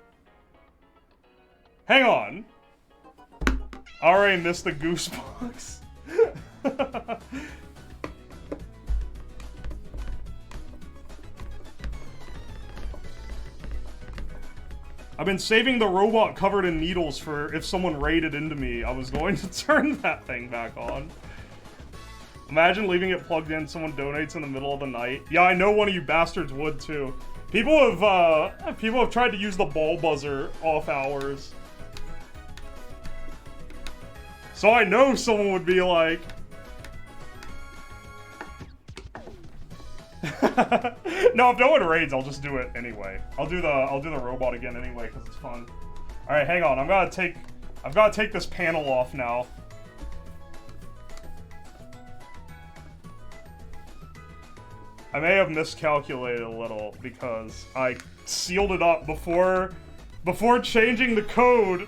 Hang on. I already missed the goose box. I've been saving the robot covered in needles for if someone raided into me. I was going to turn that thing back on. Imagine leaving it plugged in, someone donates in the middle of the night. Yeah, I know one of you bastards would too. People have tried to use the ball buzzer off hours. So I know someone would be like... No, if no one raids, I'll just do it anyway. I'll do the robot again anyway because it's fun. All right, hang on. I've got to take this panel off now. I may have miscalculated a little because I sealed it up before changing the code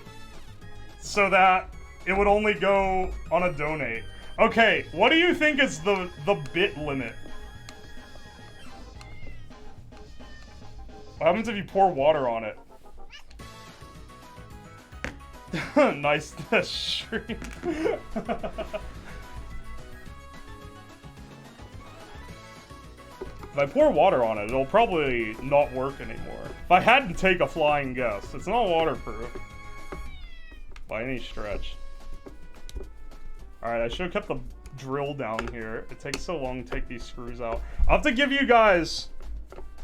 so that it would only go on a donate. Okay, what do you think is the bit limit? What happens if you pour water on it? Nice stream. If I pour water on it, it'll probably not work anymore. If I had to take a flying guess, it's not waterproof. By any stretch. Alright, I should have kept the drill down here. It takes so long to take these screws out. I'll have to give you guys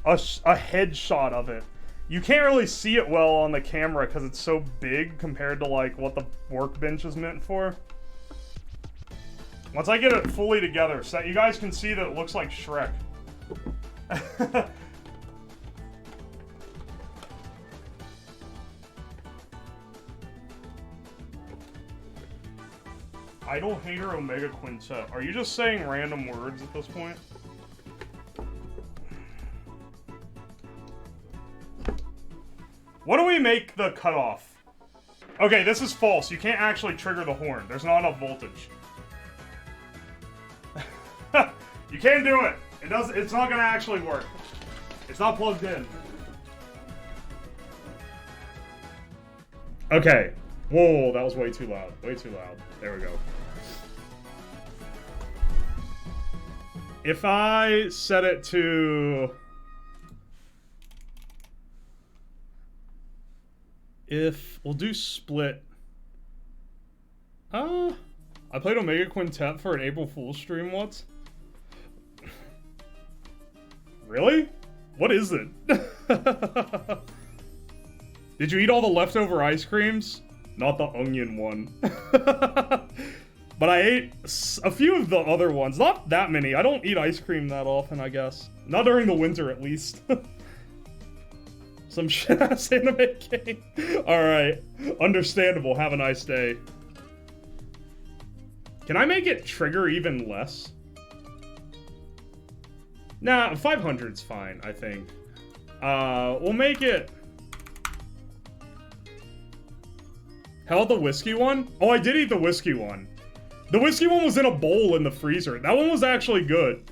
a headshot of it. You can't really see it well on the camera because it's so big compared to like what the workbench is meant for. Once I get it fully together so that you guys can see that it looks like Shrek. Idle hater Omega Quintet. Are you just saying random words at this point? What do we make the cutoff? Okay, this is false. You can't actually trigger the horn. There's not enough voltage. You can't do it. It's not gonna actually work. It's not plugged in. Okay. Whoa, that was way too loud. Way too loud. There we go. If I set it to... We'll do split. I played Omega Quintet for an April Fool's stream once. Really? What is it? Did you eat all the leftover ice creams? Not the onion one. But I ate a few of the other ones. Not that many. I don't eat ice cream that often, I guess. Not during the winter, at least. Some shit-ass anime game. Alright. Understandable. Have a nice day. Can I make it trigger even less? Nah, 500's fine, I think. We'll make it... Hell, the whiskey one? Oh, I did eat the whiskey one. The whiskey one was in a bowl in the freezer. That one was actually good.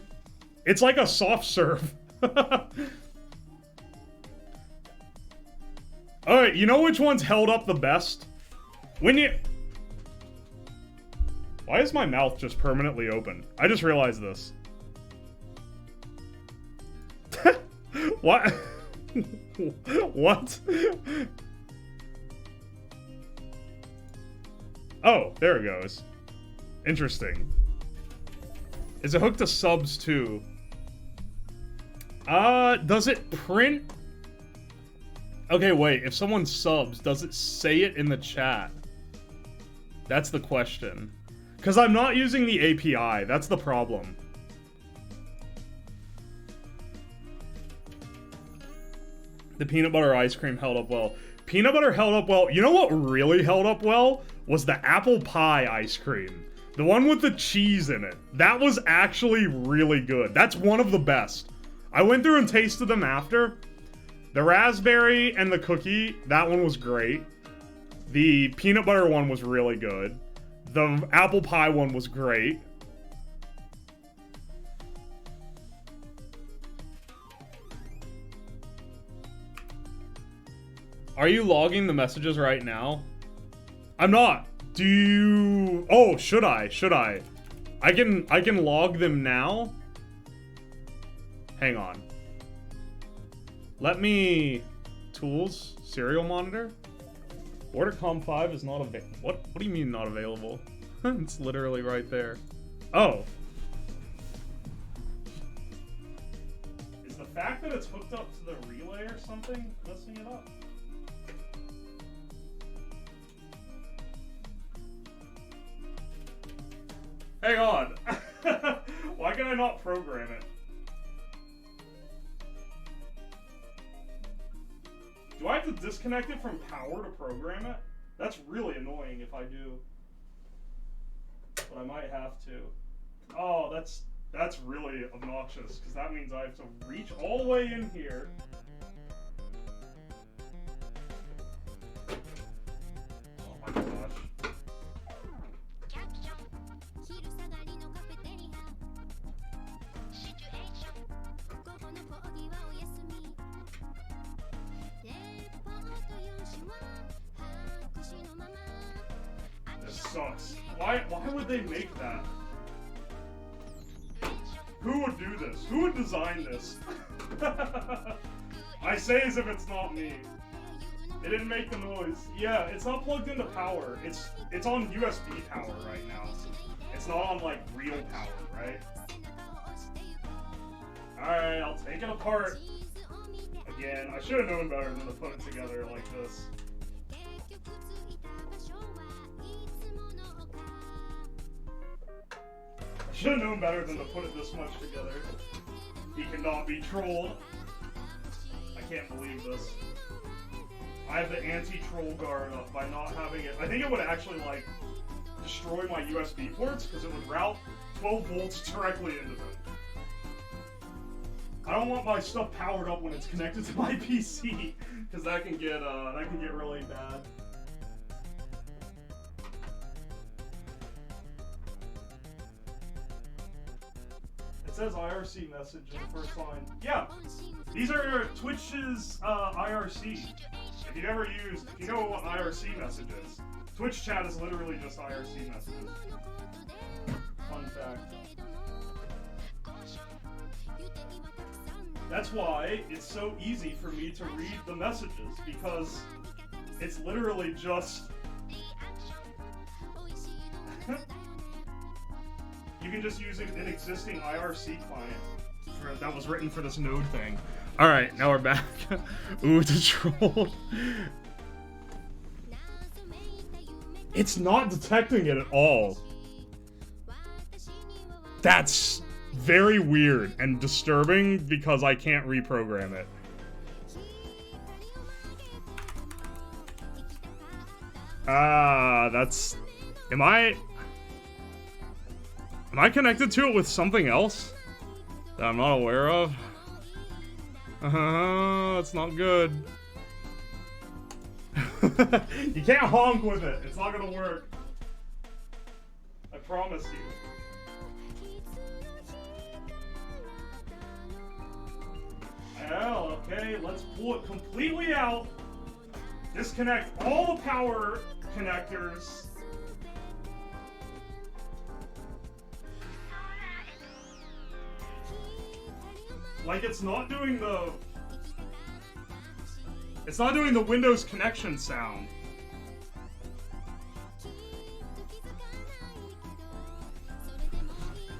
It's like a soft serve. Alright, you know which one's held up the best? When you... Why is my mouth just permanently open? I just realized this. What? What? Oh, there it goes. Interesting. Is it hooked to subs too? Does it print? Okay, wait. If someone subs, does it say it in the chat? That's the question. Because I'm not using the API. That's the problem. The peanut butter ice cream held up well. Peanut butter held up well. You know what really held up well? Was the apple pie ice cream. The one with the cheese in it. That was actually really good. That's one of the best. I went through and tasted them after. The raspberry and the cookie, that one was great. The peanut butter one was really good. The apple pie one was great. Are you logging the messages right now? I'm not. Do you... Oh, should I? Should I? I can log them now. Hang on. Let me... Tools? Serial monitor? Ordercom 5 is not available. What do you mean not available? It's literally right there. Oh. Is the fact that it's hooked up to the relay or something messing it up? Hang on. Why can I not program it? Do I have to disconnect it from power to program it? That's really annoying if I do. But I might have to. Oh, that's That's really obnoxious, because that means I have to reach all the way in here. Oh my gosh. This sucks. Why would they make that? Who would do this? Who would design this? I say as if it's not me. It didn't make the noise. Yeah, it's not plugged into power. It's on USB power right now. It's not on like real power, right? Alright, I'll take it apart. Again, I should have known better than to put it together like this. I should have known better than to put it this much together. He cannot be trolled. I can't believe this. I have the anti-troll guard up by not having it. I think it would actually, like, destroy my USB ports, because it would route 12 volts directly into them. I don't want my stuff powered up when it's connected to my PC, because that can get really bad. It says IRC message in the first line. Yeah, these are Twitch's IRC. If you know what IRC message is, Twitch chat is literally just IRC messages. Fun fact. That's why it's so easy for me to read the messages, because it's literally just... You can just use an existing IRC client that was written for this node thing. Alright, now we're back. Ooh, it's a troll. It's not detecting it at all. That's very weird and disturbing because I can't reprogram it. That's... Am I connected to it with something else that I'm not aware of? It's not good. You can't honk with it. It's not gonna work. I promise you. Well, okay, let's pull it completely out. Disconnect all the power connectors. Like, it's not doing the Windows connection sound.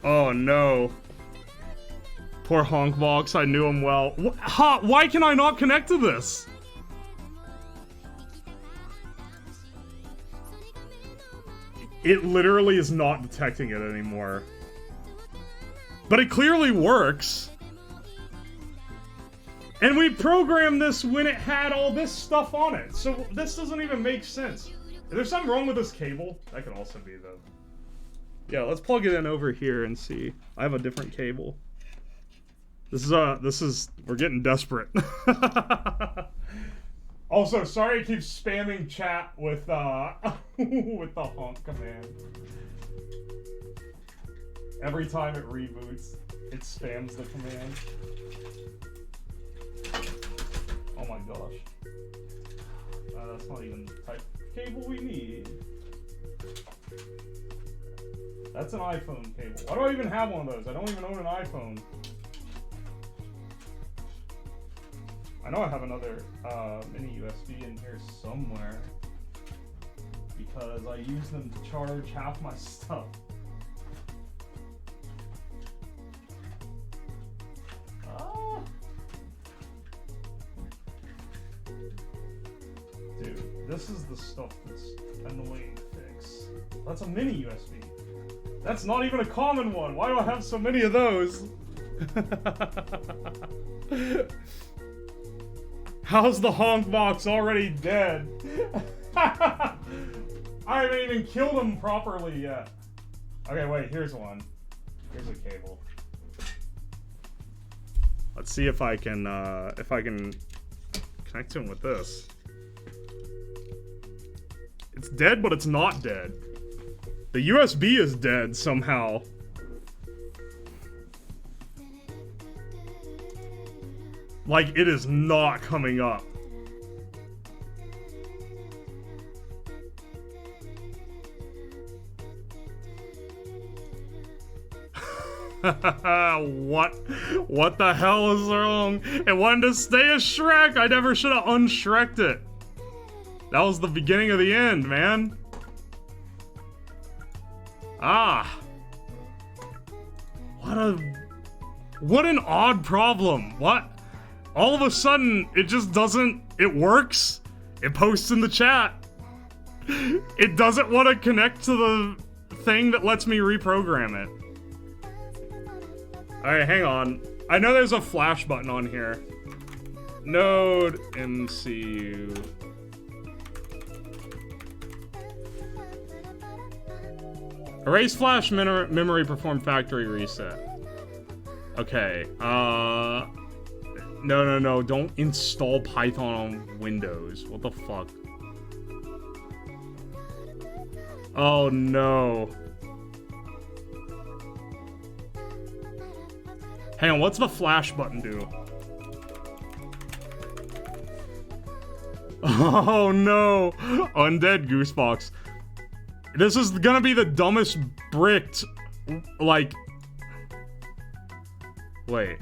Oh no. Poor Honkbox, I knew him well. Why can I not connect to this? It literally is not detecting it anymore. But it clearly works. And we programmed this when it had all this stuff on it. So this doesn't even make sense. Is there something wrong with this cable? That could also be the... Yeah, let's plug it in over here and see. I have a different cable. This is, we're getting desperate. Also, sorry I keep spamming chat with, with the honk command. Every time it reboots, it spams the command. Oh my gosh. That's not even the type of cable we need. That's an iPhone cable. Why do I even have one of those? I don't even own an iPhone. I know I have another mini USB in here somewhere because I use them to charge half my stuff. Dude, this is the stuff that's annoying to fix. That's a mini USB. That's not even a common one. Why do I have so many of those? How's the honk box already dead? I haven't even killed him properly yet. Okay, wait, here's one. Here's a cable. Let's see if I can connect him with this. It's dead, but it's not dead. The USB is dead somehow. Like, it is not coming up. What the hell is wrong? It wanted to stay as Shrek. I never should have unshreked it. That was the beginning of the end, man. Ah. What an odd problem. What? All of a sudden, it just doesn't... It works. It posts in the chat. It doesn't want to connect to the thing that lets me reprogram it. Alright, hang on. I know there's a flash button on here. Node MCU. Erase flash memory, perform factory reset. Okay, no, don't install Python on Windows. What the fuck? Oh no. Hang on, what's the flash button do? Oh no! Undead Goosebox. This is gonna be the dumbest bricked, like... Wait.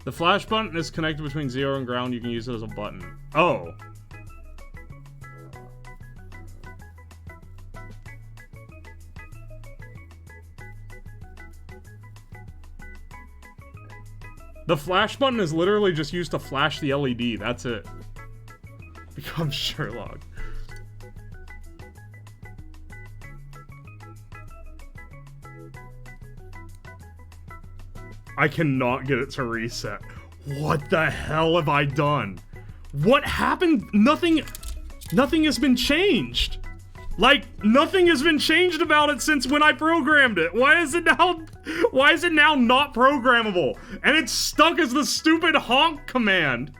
The flash button is connected between 0 and ground. You can use it as a button. Oh. The flash button is literally just used to flash the LED. That's it. Become Sherlock. I cannot get it to reset. What the hell have I done? What happened? Nothing has been changed. Like, nothing has been changed about it since when I programmed it. Why is it now not programmable? And it's stuck as the stupid honk command.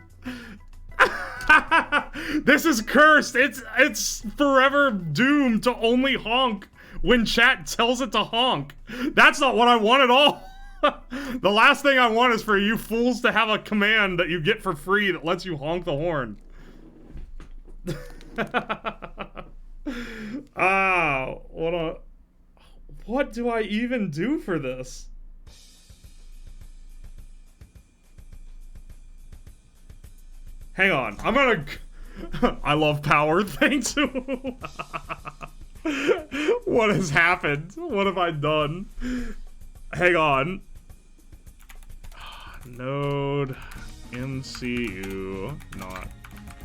This is cursed. It's forever doomed to only honk when chat tells it to honk. That's not what I want at all. The last thing I want is for you fools to have a command that you get for free that lets you honk the horn. What do I even do for this? Hang on, I'm gonna... I love power, thanks. What has happened? What have I done? Hang on. Node MCU not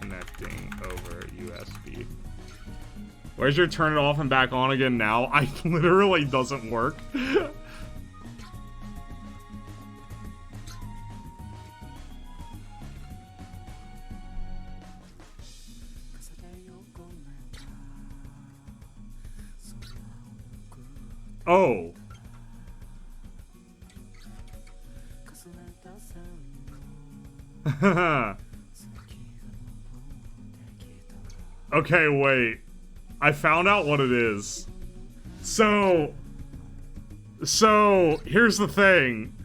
connecting over USB. Where's your turn it off and back on again now? I literally doesn't work. Oh. Okay, wait. I found out what it is. So here's the thing.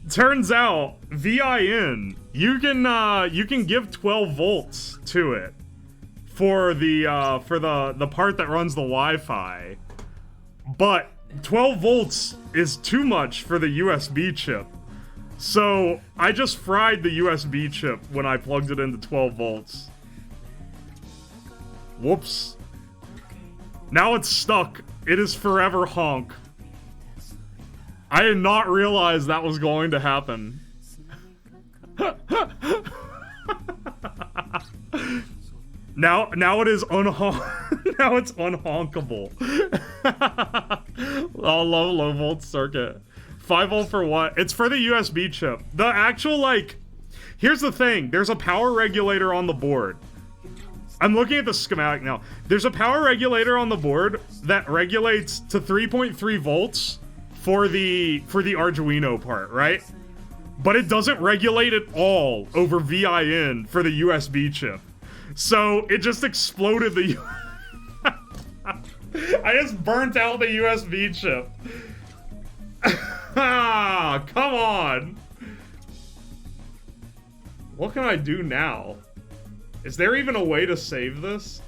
Turns out VIN, you can give 12 volts to it for the part that runs the Wi-Fi. But 12 volts is too much for the USB chip. So I just fried the USB chip when I plugged it into 12 volts. Whoops. Now it's stuck. It is forever honk. I did not realize that was going to happen. Now it is now it's unhonkable. Oh, low volt circuit. 5 volt for what? It's for the USB chip. The actual, like, here's the thing. There's a power regulator on the board. I'm looking at the schematic now. There's a power regulator on the board that regulates to 3.3 volts for the Arduino part, right? But it doesn't regulate at all over VIN for the USB chip. So it just exploded the I just burnt out the USB chip. Ah, come on. What can I do now? Is there even a way to save this?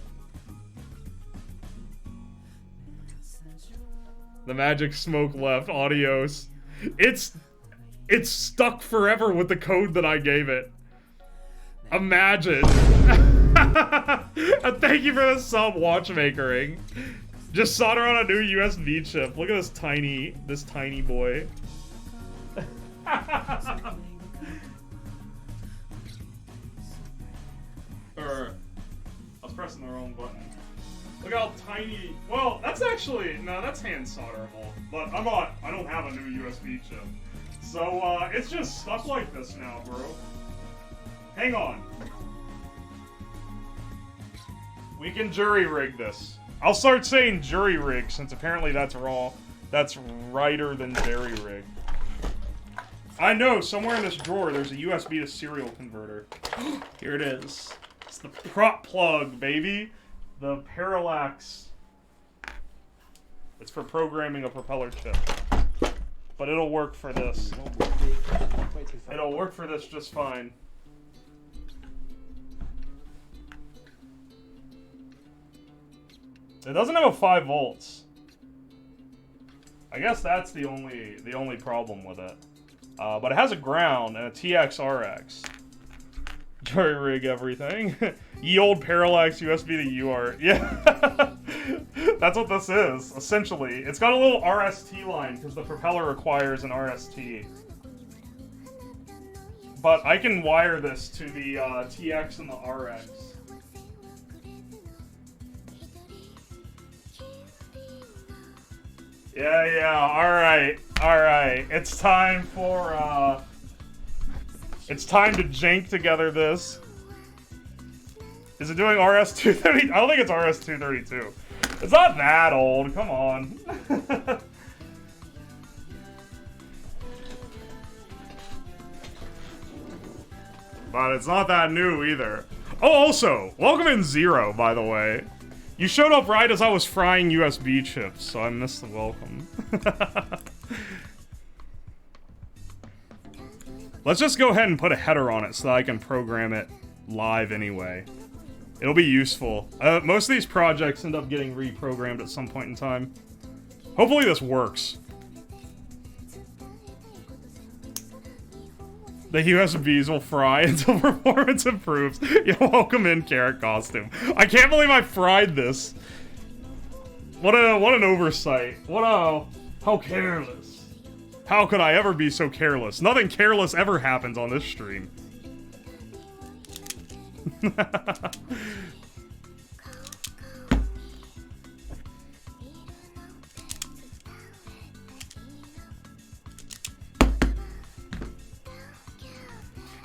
The magic smoke left. Adios. It's stuck forever with the code that I gave it. Imagine. Thank you for the sub, watchmakering. Just solder on a new USB chip. Look at this tiny boy. I was pressing the wrong button. Look how tiny. Well, that's actually that's hand solderable. But I don't have a new USB chip, so it's just stuck like this now, bro. Hang on. We can jury rig this. I'll start saying jury rig since apparently that's raw. That's righter than jerry rig. I know, somewhere in this drawer there's a USB to serial converter. Here it is. It's the prop plug, baby. The parallax. It's for programming a propeller chip. But it'll work for this. It'll work for this just fine. It doesn't have a 5 volts. I guess that's the only problem with it. But it has a ground and a TX-RX. Jury rig everything. Ye old parallax USB to UART. Yeah. That's what this is, essentially. It's got a little RST line because the propeller requires an RST. But I can wire this to the TX and the RX. Yeah, alright. It's time for, it's time to jank together this. Is it doing RS-232? I don't think it's RS-232. It's not that old, come on. But it's not that new either. Oh, also, welcome in Zero, by the way. You showed up right as I was frying USB chips, so I missed the welcome. Let's just go ahead and put a header on it so that I can program it live anyway. It'll be useful. Most of these projects end up getting reprogrammed at some point in time. Hopefully this works. The USBs will fry until performance improves. Yeah, welcome in, Carrot Costume. I can't believe I fried this. What an oversight. How careless. How could I ever be so careless? Nothing careless ever happens on this stream.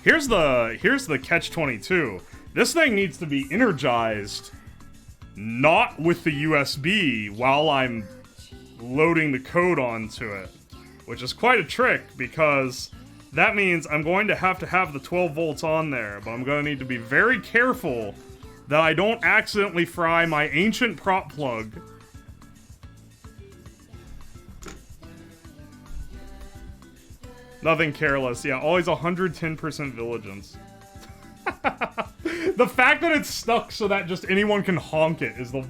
Here's the catch-22. This thing needs to be energized not with the USB while I'm loading the code onto it, which is quite a trick because that means I'm going to have the 12 volts on there, but I'm going to need to be very careful that I don't accidentally fry my ancient prop plug. Nothing careless. Yeah, always 110% vigilance. The fact that it's stuck so that just anyone can honk it is the...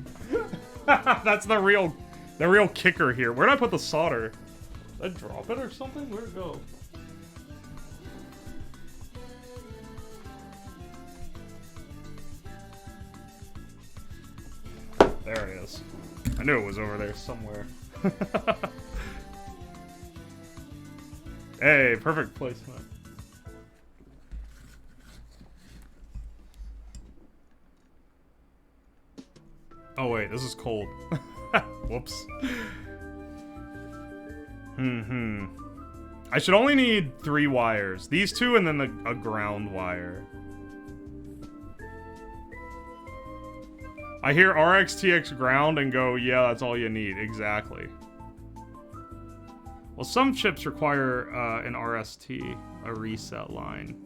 That's the real kicker here. Where'd I put the solder? Did I drop it or something? Where'd it go? There it is. I knew it was over there somewhere. Hey, perfect placement. Oh wait, this is cold. Whoops. I should only need 3 wires. These 2 and then a ground wire. I hear RXTX ground and go, yeah, that's all you need. Exactly. Well, some chips require an RST, a reset line.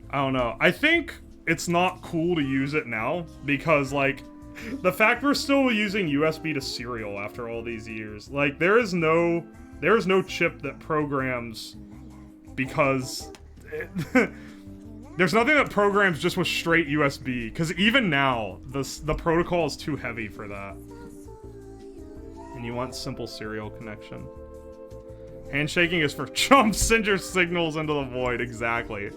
I don't know. I think it's not cool to use it now because, like, the fact we're still using USB to serial after all these years. Like, there is no chip that programs because there's nothing that programs just with straight USB, because even now the protocol is too heavy for that. And you want simple serial connection. Handshaking is for chumps. Send your signals into the void. Exactly.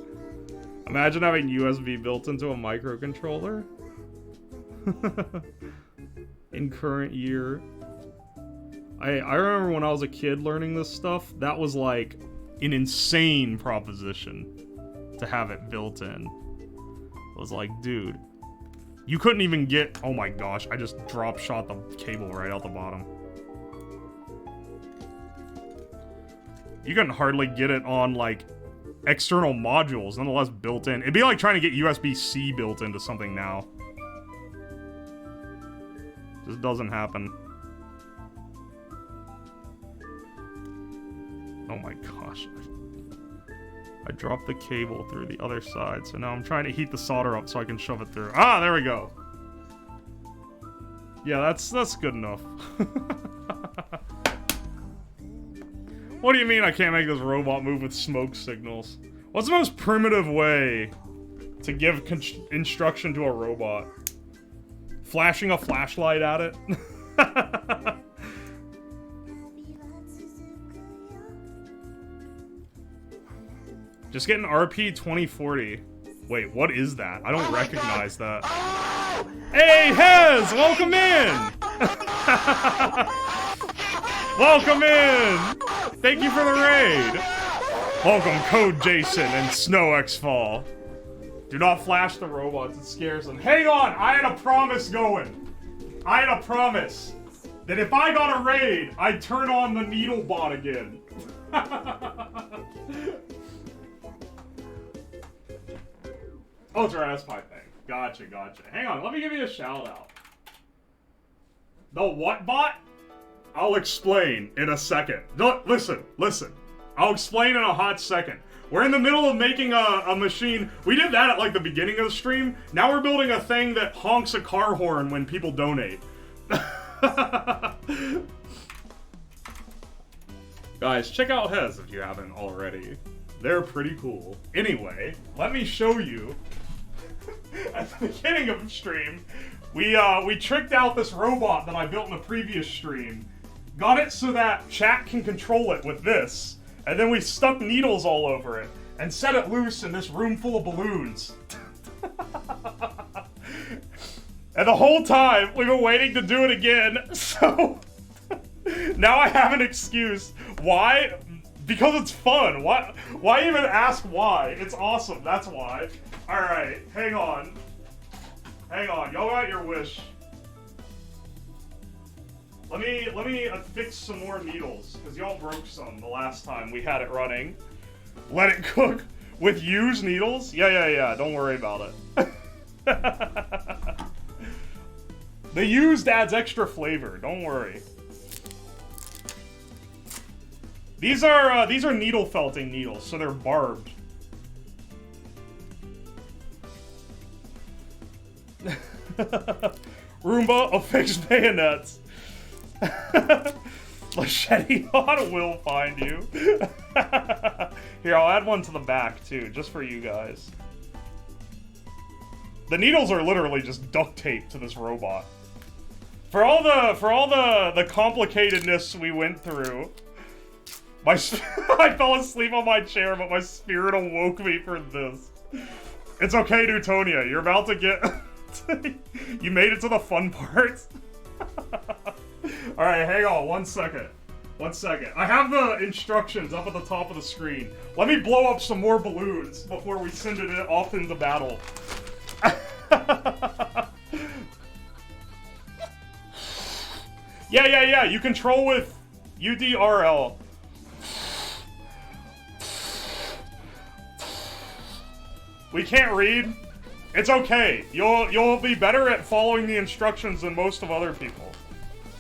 Imagine having USB built into a microcontroller. In current year. I remember when I was a kid learning this stuff, that was like an insane proposition to have it built in. It was like, dude, you couldn't even get, oh my gosh, I just drop shot the cable right out the bottom. You couldn't hardly get it on like external modules, nonetheless built in. It'd be like trying to get USB-C built into something now. Just doesn't happen. Oh my gosh. I dropped the cable through the other side, so now I'm trying to heat the solder up so I can shove it through. Ah, there we go. Yeah, that's good enough. What do you mean I can't make this robot move with smoke signals? What's the most primitive way to give instruction to a robot? Flashing a flashlight at it? Just get an RP 2040. Wait, what is that? I don't recognize that. Hey, Hez! Welcome in! Welcome in! Thank you for the raid! Welcome, Code Jason and Snow X-Fall. Do not flash the robots, it scares them. Hang on! I had a promise going! I had a promise that if I got a raid, I'd turn on the needle bot again. Ultra S-Pi thing. Gotcha, gotcha. Hang on, let me give you a shout out. The what bot? I'll explain in a second. Listen. I'll explain in a hot second. We're in the middle of making a machine. We did that at like the beginning of the stream. Now we're building a thing that honks a car horn when people donate. Guys, check out Hez if you haven't already. They're pretty cool. Anyway, let me show you. At the beginning of the stream, we tricked out this robot that I built in a previous stream. Got it so that chat can control it with this. And then we stuck needles all over it and set it loose in this room full of balloons. And the whole time, we've been waiting to do it again, so now I have an excuse. Why? Because it's fun. Why even ask why? It's awesome, that's why. Alright, hang on. Hang on, y'all got your wish. Let me fix some more needles, because y'all broke some the last time we had it running. Let it cook with used needles? Yeah, don't worry about it. The used adds extra flavor, don't worry. These are needle felting needles, so they're barbed. Roomba will fix bayonets. Machete on will find you. Here, I'll add one to the back too, just for you guys. The needles are literally just duct tape to this robot. For all the complicatedness we went through, I fell asleep on my chair, but my spirit awoke me for this. It's okay, Newtonia. You're about to get. You made it to the fun part. Alright, hang on, 1 second. 1 second. I have the instructions up at the top of the screen. Let me blow up some more balloons before we send it off into battle. Yeah, you control with UDRL. We can't read. It's okay. You'll be better at following the instructions than most of other people.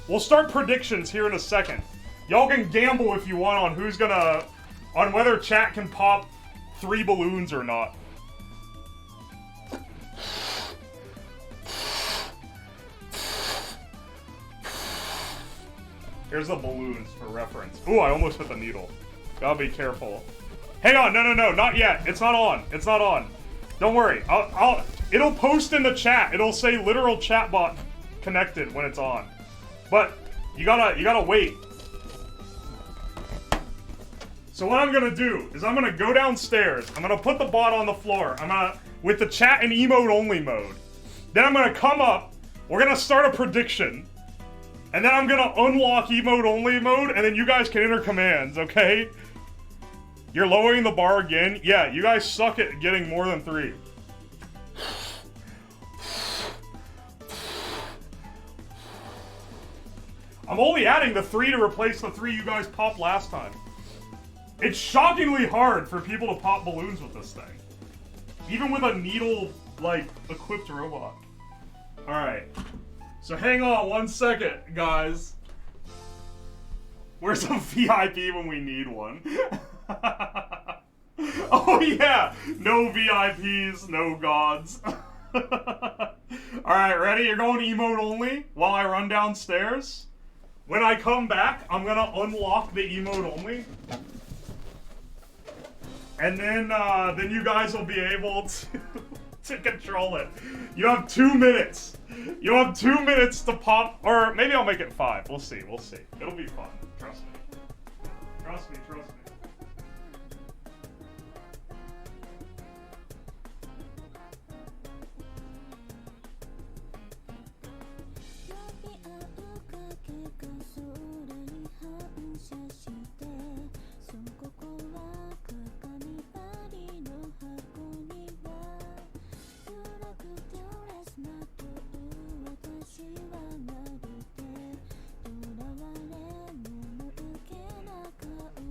We'll start predictions here in a second. Y'all can gamble if you want on whether chat can pop 3 balloons or not. Here's the balloons for reference. Ooh, I almost hit the needle. Gotta be careful. Hang on, no, not yet. It's not on. It's not on. Don't worry. It'll post in the chat. It'll say literal chatbot connected when it's on. But you gotta wait. So what I'm gonna do is I'm gonna go downstairs. I'm gonna put the bot on the floor. With the chat and emote only mode. Then I'm gonna come up. We're gonna start a prediction. And then I'm gonna unlock emote only mode, and then you guys can enter commands, okay? You're lowering the bar again? Yeah, you guys suck at getting more than 3. I'm only adding the 3 to replace the 3 you guys popped last time. It's shockingly hard for people to pop balloons with this thing. Even with a needle, like, equipped robot. Alright. So hang on 1 second, guys. Where's a VIP when we need one? Oh yeah! No VIPs, no gods. Alright, ready? You're going emote only while I run downstairs? When I come back, I'm gonna unlock the emote only. And then you guys will be able to control it. You have 2 minutes. You have 2 minutes to pop, or maybe I'll make it 5. We'll see, we'll see. It'll be fun. Trust me. Trust me, trust me.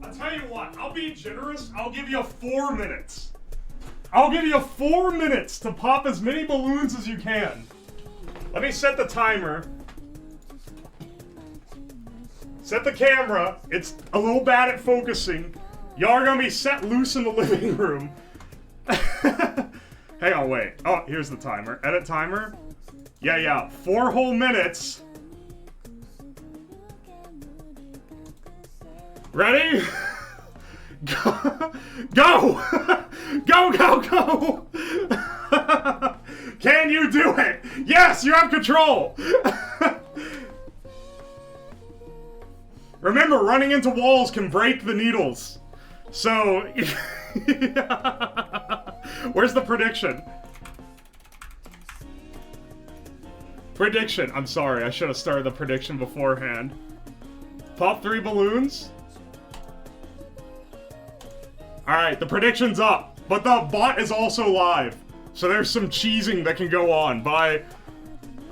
I'll tell you what, I'll be generous. I'll give you 4 minutes. I'll give you 4 minutes to pop as many balloons as you can. Let me set the timer. Set the camera. It's a little bad at focusing. Y'all are gonna be set loose in the living room. Hang on, wait. Oh, here's the timer. Edit timer. Yeah. 4 whole minutes. Ready? Go! Go! Can you do it? Yes, you have control! Remember, running into walls can break the needles. So... Where's the prediction? Prediction. I'm sorry, I should have started the prediction beforehand. Pop 3 balloons. Alright, the prediction's up, but the bot is also live. So there's some cheesing that can go on, but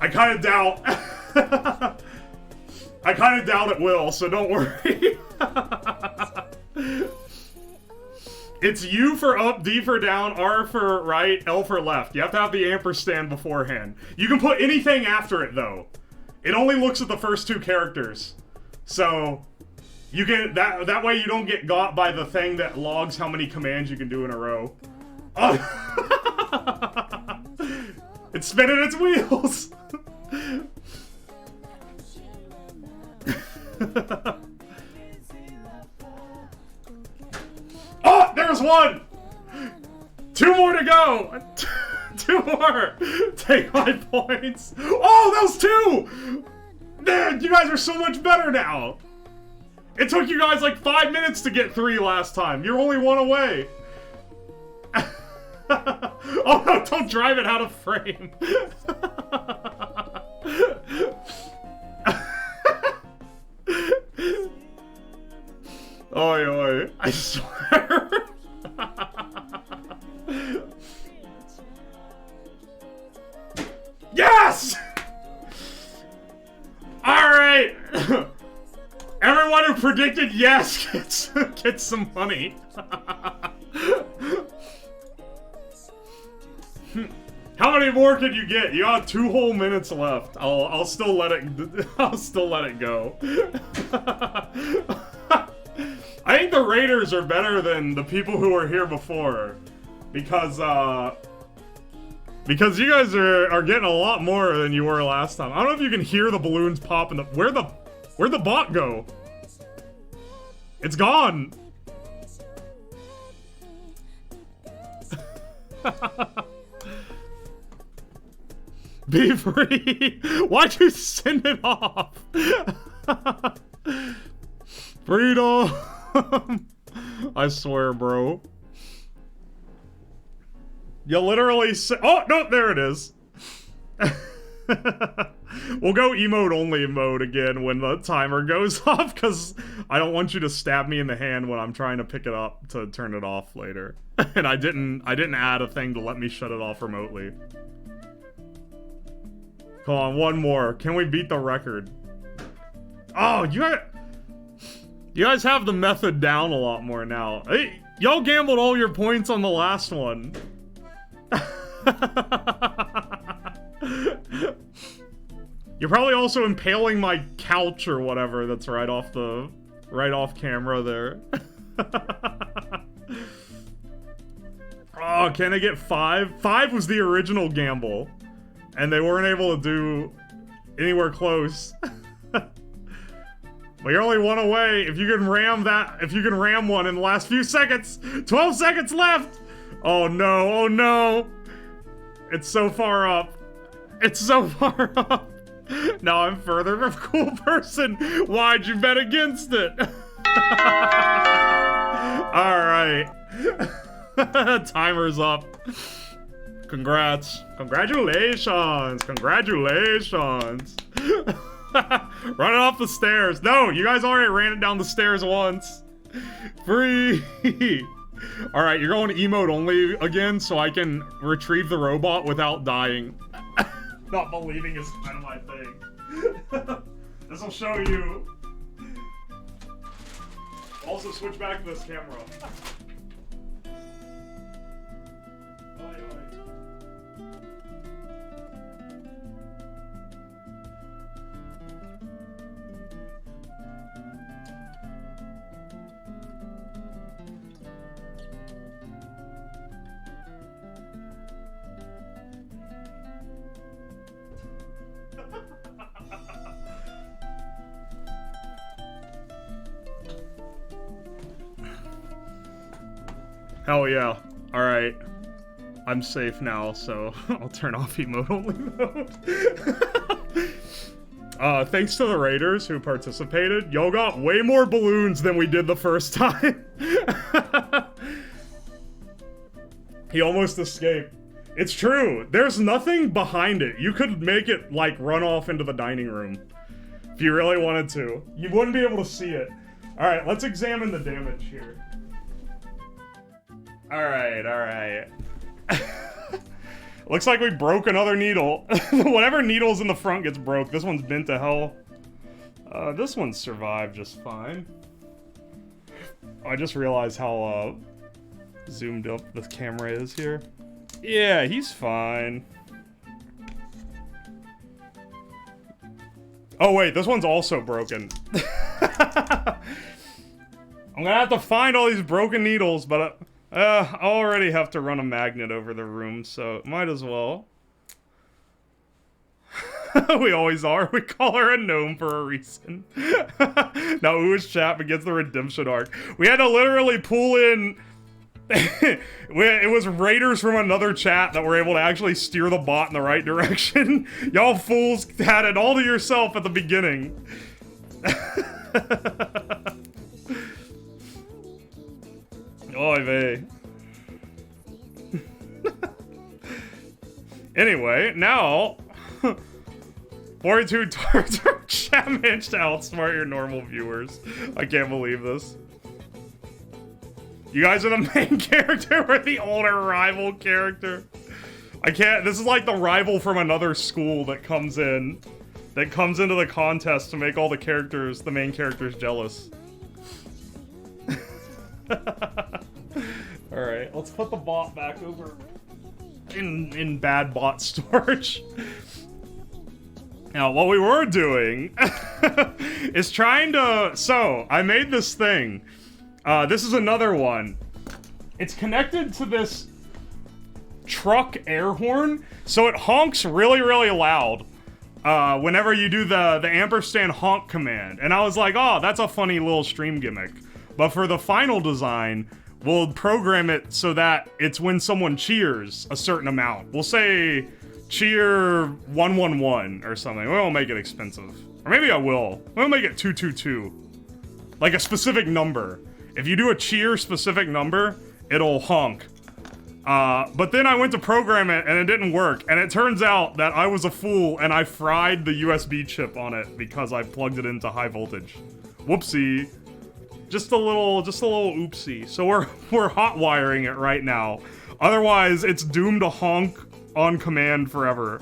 I kind of doubt... I kind of doubt it will, so don't worry. It's U for up, D for down, R for right, L for left. You have to have the ampersand beforehand. You can put anything after it, though. It only looks at the first 2 characters. So... you get that way you don't get got by the thing that logs how many commands you can do in a row. Oh. It's spinning its wheels. Oh, there's 1. 2 more to go. 2 more. Take my points. Oh, those 2. Man, you guys are so much better now. It took you guys like 5 minutes to get 3 last time. You're only 1 away. Oh no, don't drive it out of frame. Oi, oi, I swear. Yes! Alright. Everyone who predicted yes gets some money. How How many more can you get? You got 2 whole minutes left. I'll still let it. I'll still let it go. I think the raiders are better than the people who were here before, because you guys are getting a lot more than you were last time. I don't know if you can hear the balloons pop in the. Where'd the bot go? It's gone. Be free. Why'd you send it off? Freedom. I swear, bro. You literally say, oh, no, there it is. We'll go emote only mode again when the timer goes off, because I don't want you to stab me in the hand when I'm trying to pick it up to turn it off later. And I didn't add a thing to let me shut it off remotely. Come on, one more. Can we beat the record? Oh, you guys have the method down a lot more now. Hey, y'all gambled all your points on the last one. You're probably also impaling my couch or whatever that's right off camera there. Oh, can I get 5? 5 was the original gamble, and they weren't able to do anywhere close. But you're only one away. If you can ram one in the last few seconds. 12 seconds left. Oh no, oh no. It's so far up. It's so far up. Now I'm further from cool person. Why'd you bet against it? Alright. Timer's up. Congrats. Congratulations. Congratulations. Run it off the stairs. No, you guys already ran it down the stairs once. Free. Alright, you're going emote only again so I can retrieve the robot without dying. Not believing is kind of my thing. This will show you. Also switch back to this camera. Hell yeah. Alright. I'm safe now, so I'll turn off emote only mode. Thanks to the raiders who participated, y'all got way more balloons than we did the first time. He almost escaped. It's true. There's nothing behind it. You could make it, like, run off into the dining room. If you really wanted to. You wouldn't be able to see it. Alright, let's examine the damage here. Alright. Looks like we broke another needle. Whatever needle's in the front gets broke. This one's bent to hell. This one survived just fine. I just realized how, zoomed up the camera is here. Yeah, he's fine. Oh wait, this one's also broken. I'm gonna have to find all these broken needles, but I already have to run a magnet over the room, so might as well. We always are. We call her a gnome for a reason. Now Uish chat begins the redemption arc. We had to literally pull in... It was raiders from another chat that were able to actually steer the bot in the right direction. Y'all fools had it all to yourself at the beginning. Oy vey. Anyway, now 42 chat managed to outsmart your normal viewers. I can't believe this. You guys are the main character or the older rival character? I can't. This is like the rival from another school that comes into the contest to make all the characters, the main characters, jealous. Alright, let's put the bot back over. in bad bot storage. Now, what we were doing is trying to... So, I made this thing. This is another one. It's connected to this truck air horn, so it honks really, really loud whenever you do the ampersand honk command. And I was like, oh, that's a funny little stream gimmick. But for the final design, we'll program it so that it's when someone cheers a certain amount. We'll say cheer 111 or something. We won't make it expensive. Or maybe I will. We'll make it 222. Like a specific number. If you do a cheer specific number, it'll honk. But then I went to program it and it didn't work. And it turns out that I was a fool and I fried the USB chip on it because I plugged it into high voltage. Whoopsie. Just a little oopsie. So we're hot wiring it right now. Otherwise, it's doomed to honk on command forever.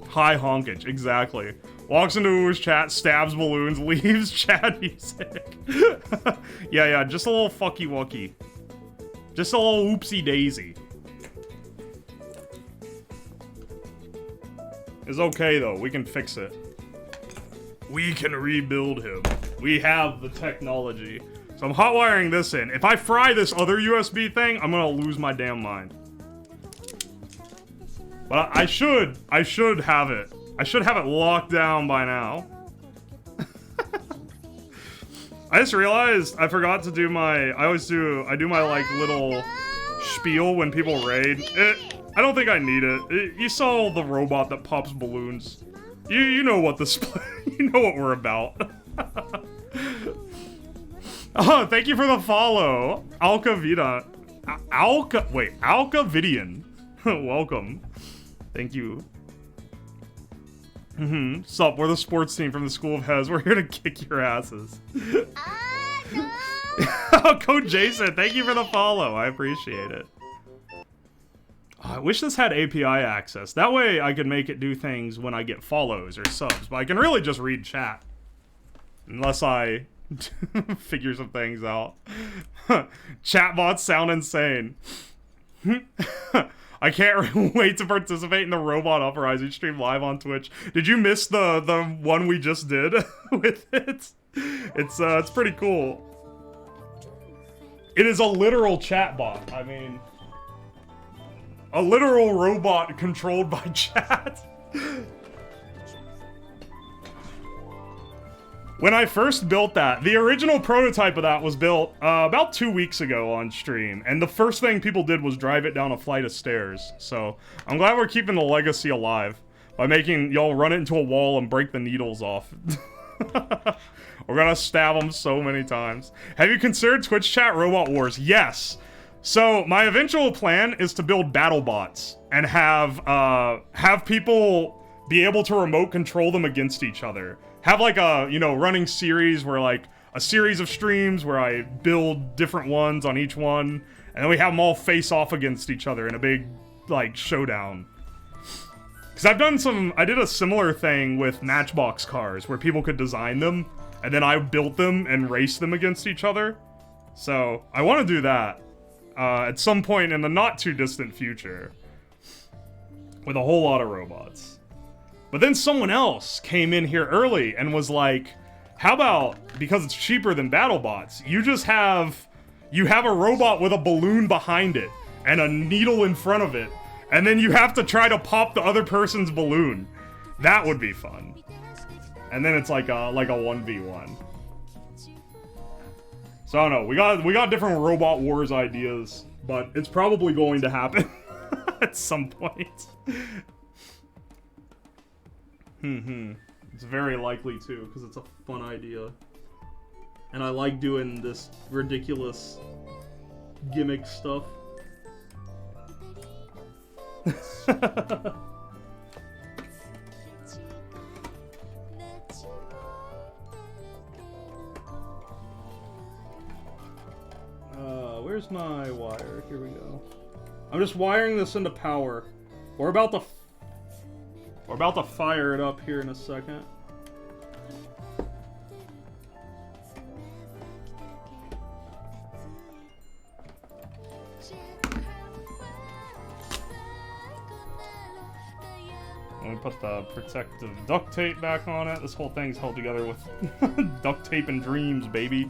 High honkage, exactly. Walks into U's chat, stabs balloons, leaves chat music. yeah, just a little fucky wucky. Just a little oopsie daisy. It's okay though, we can fix it. We can rebuild him. We have the technology. So I'm hot wiring this in. If I fry this other USB thing, I'm gonna lose my damn mind. But I should have it. I should have it locked down by now. I just realized I forgot to do my, I do my like little spiel when people raid. I don't think I need it. You saw the robot that pops balloons. You know what you know what we're about. Oh, thank you for the follow. Alka Vida. Alka Vidian. Welcome. Thank you. Sup, we're the sports team from the School of Hez. We're here to kick your asses. Oh, Code Jason, thank you for the follow. I appreciate it. I wish this had API access. That way I could make it do things when I get follows or subs, but I can really just read chat. Unless I figure some things out. Chatbots sound insane. I can't wait to participate in the Robot Uprising stream live on Twitch. Did you miss the one we just did with it? It's pretty cool. It is a literal chatbot. I mean, a literal robot controlled by chat. When I first built that, the original prototype of that was built about 2 weeks ago on stream, and the first thing people did was drive it down a flight of stairs. So I'm glad we're keeping the legacy alive by making y'all run it into a wall and break the needles off. We're gonna stab them so many times. Have you considered Twitch chat Robot Wars? Yes. So my eventual plan is to build battle bots and have people be able to remote control them against each other. Have like a, running series where like a series of streams where I build different ones on each one, and then we have them all face off against each other in a big like showdown. Cause I did a similar thing with Matchbox cars where people could design them and then I built them and raced them against each other. So I want to do that at some point in the not too distant future with a whole lot of robots. But then someone else came in here early and was like, how about, because it's cheaper than BattleBots, you have a robot with a balloon behind it and a needle in front of it, and then you have to try to pop the other person's balloon. That would be fun. And then it's like a 1v1. So I don't know, we got different Robot Wars ideas, but it's probably going to happen at some point. It's very likely too, because it's a fun idea. And I like doing this ridiculous gimmick stuff. Where's my wire? Here we go. I'm just wiring this into power. We're about to fire it up here in a second. the protective duct tape back on it. This whole thing's held together with duct tape and dreams, baby.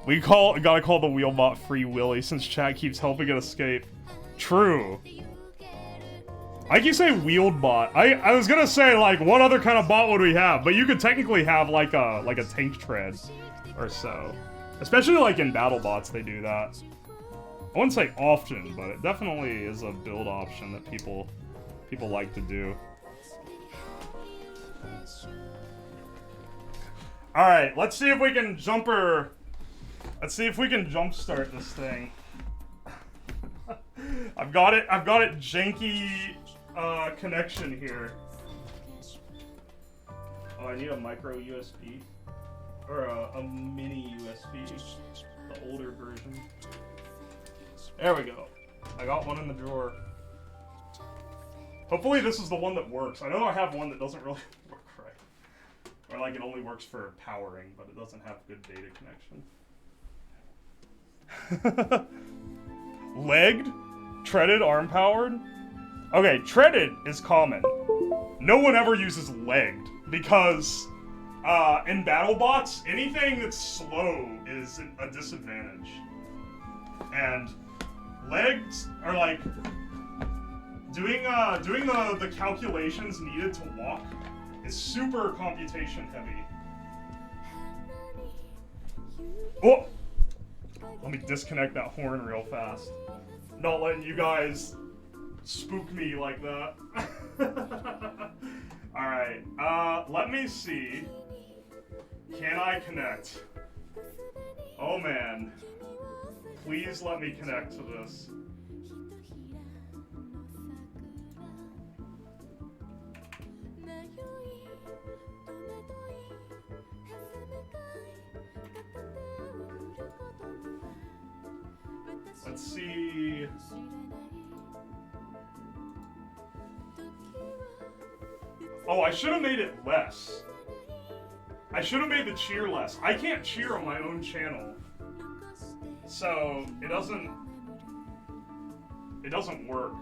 Gotta call the Wheelbot Free Willy since chat keeps helping it escape. True. I keep saying wheeled bot. I was gonna say, like, what other kind of bot would we have? But you could technically have like a tank tread or so. Especially like in battle bots they do that. I wouldn't say often, but it definitely is a build option that people like to do. Alright, let's see if we can let's see if we can jumpstart this thing. I've got it janky connection here. Oh, I need a micro USB. Or a mini USB. The older version. There we go. I got one in the drawer. Hopefully this is the one that works. I know I have one that doesn't really work right. Or like it only works for powering, but it doesn't have good data connection. Legged? Treaded, arm powered? Okay, treaded is common. No one ever uses legged because in battle bots, anything that's slow is a disadvantage. And legs are like doing the calculations needed to walk is super computation heavy. Oh! Let me disconnect that horn real fast. Not letting you guys spook me like that. Alright, let me see. Can I connect? Oh man. Please let me connect to this. Let's see. Oh, I should have made it less. I should have made the cheer less. I can't cheer on my own channel. So, it doesn't work.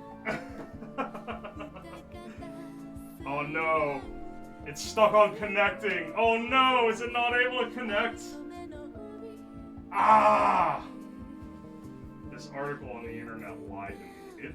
Oh no. It's stuck on connecting. Oh no, is it not able to connect? Ah! This article on the internet lied to me.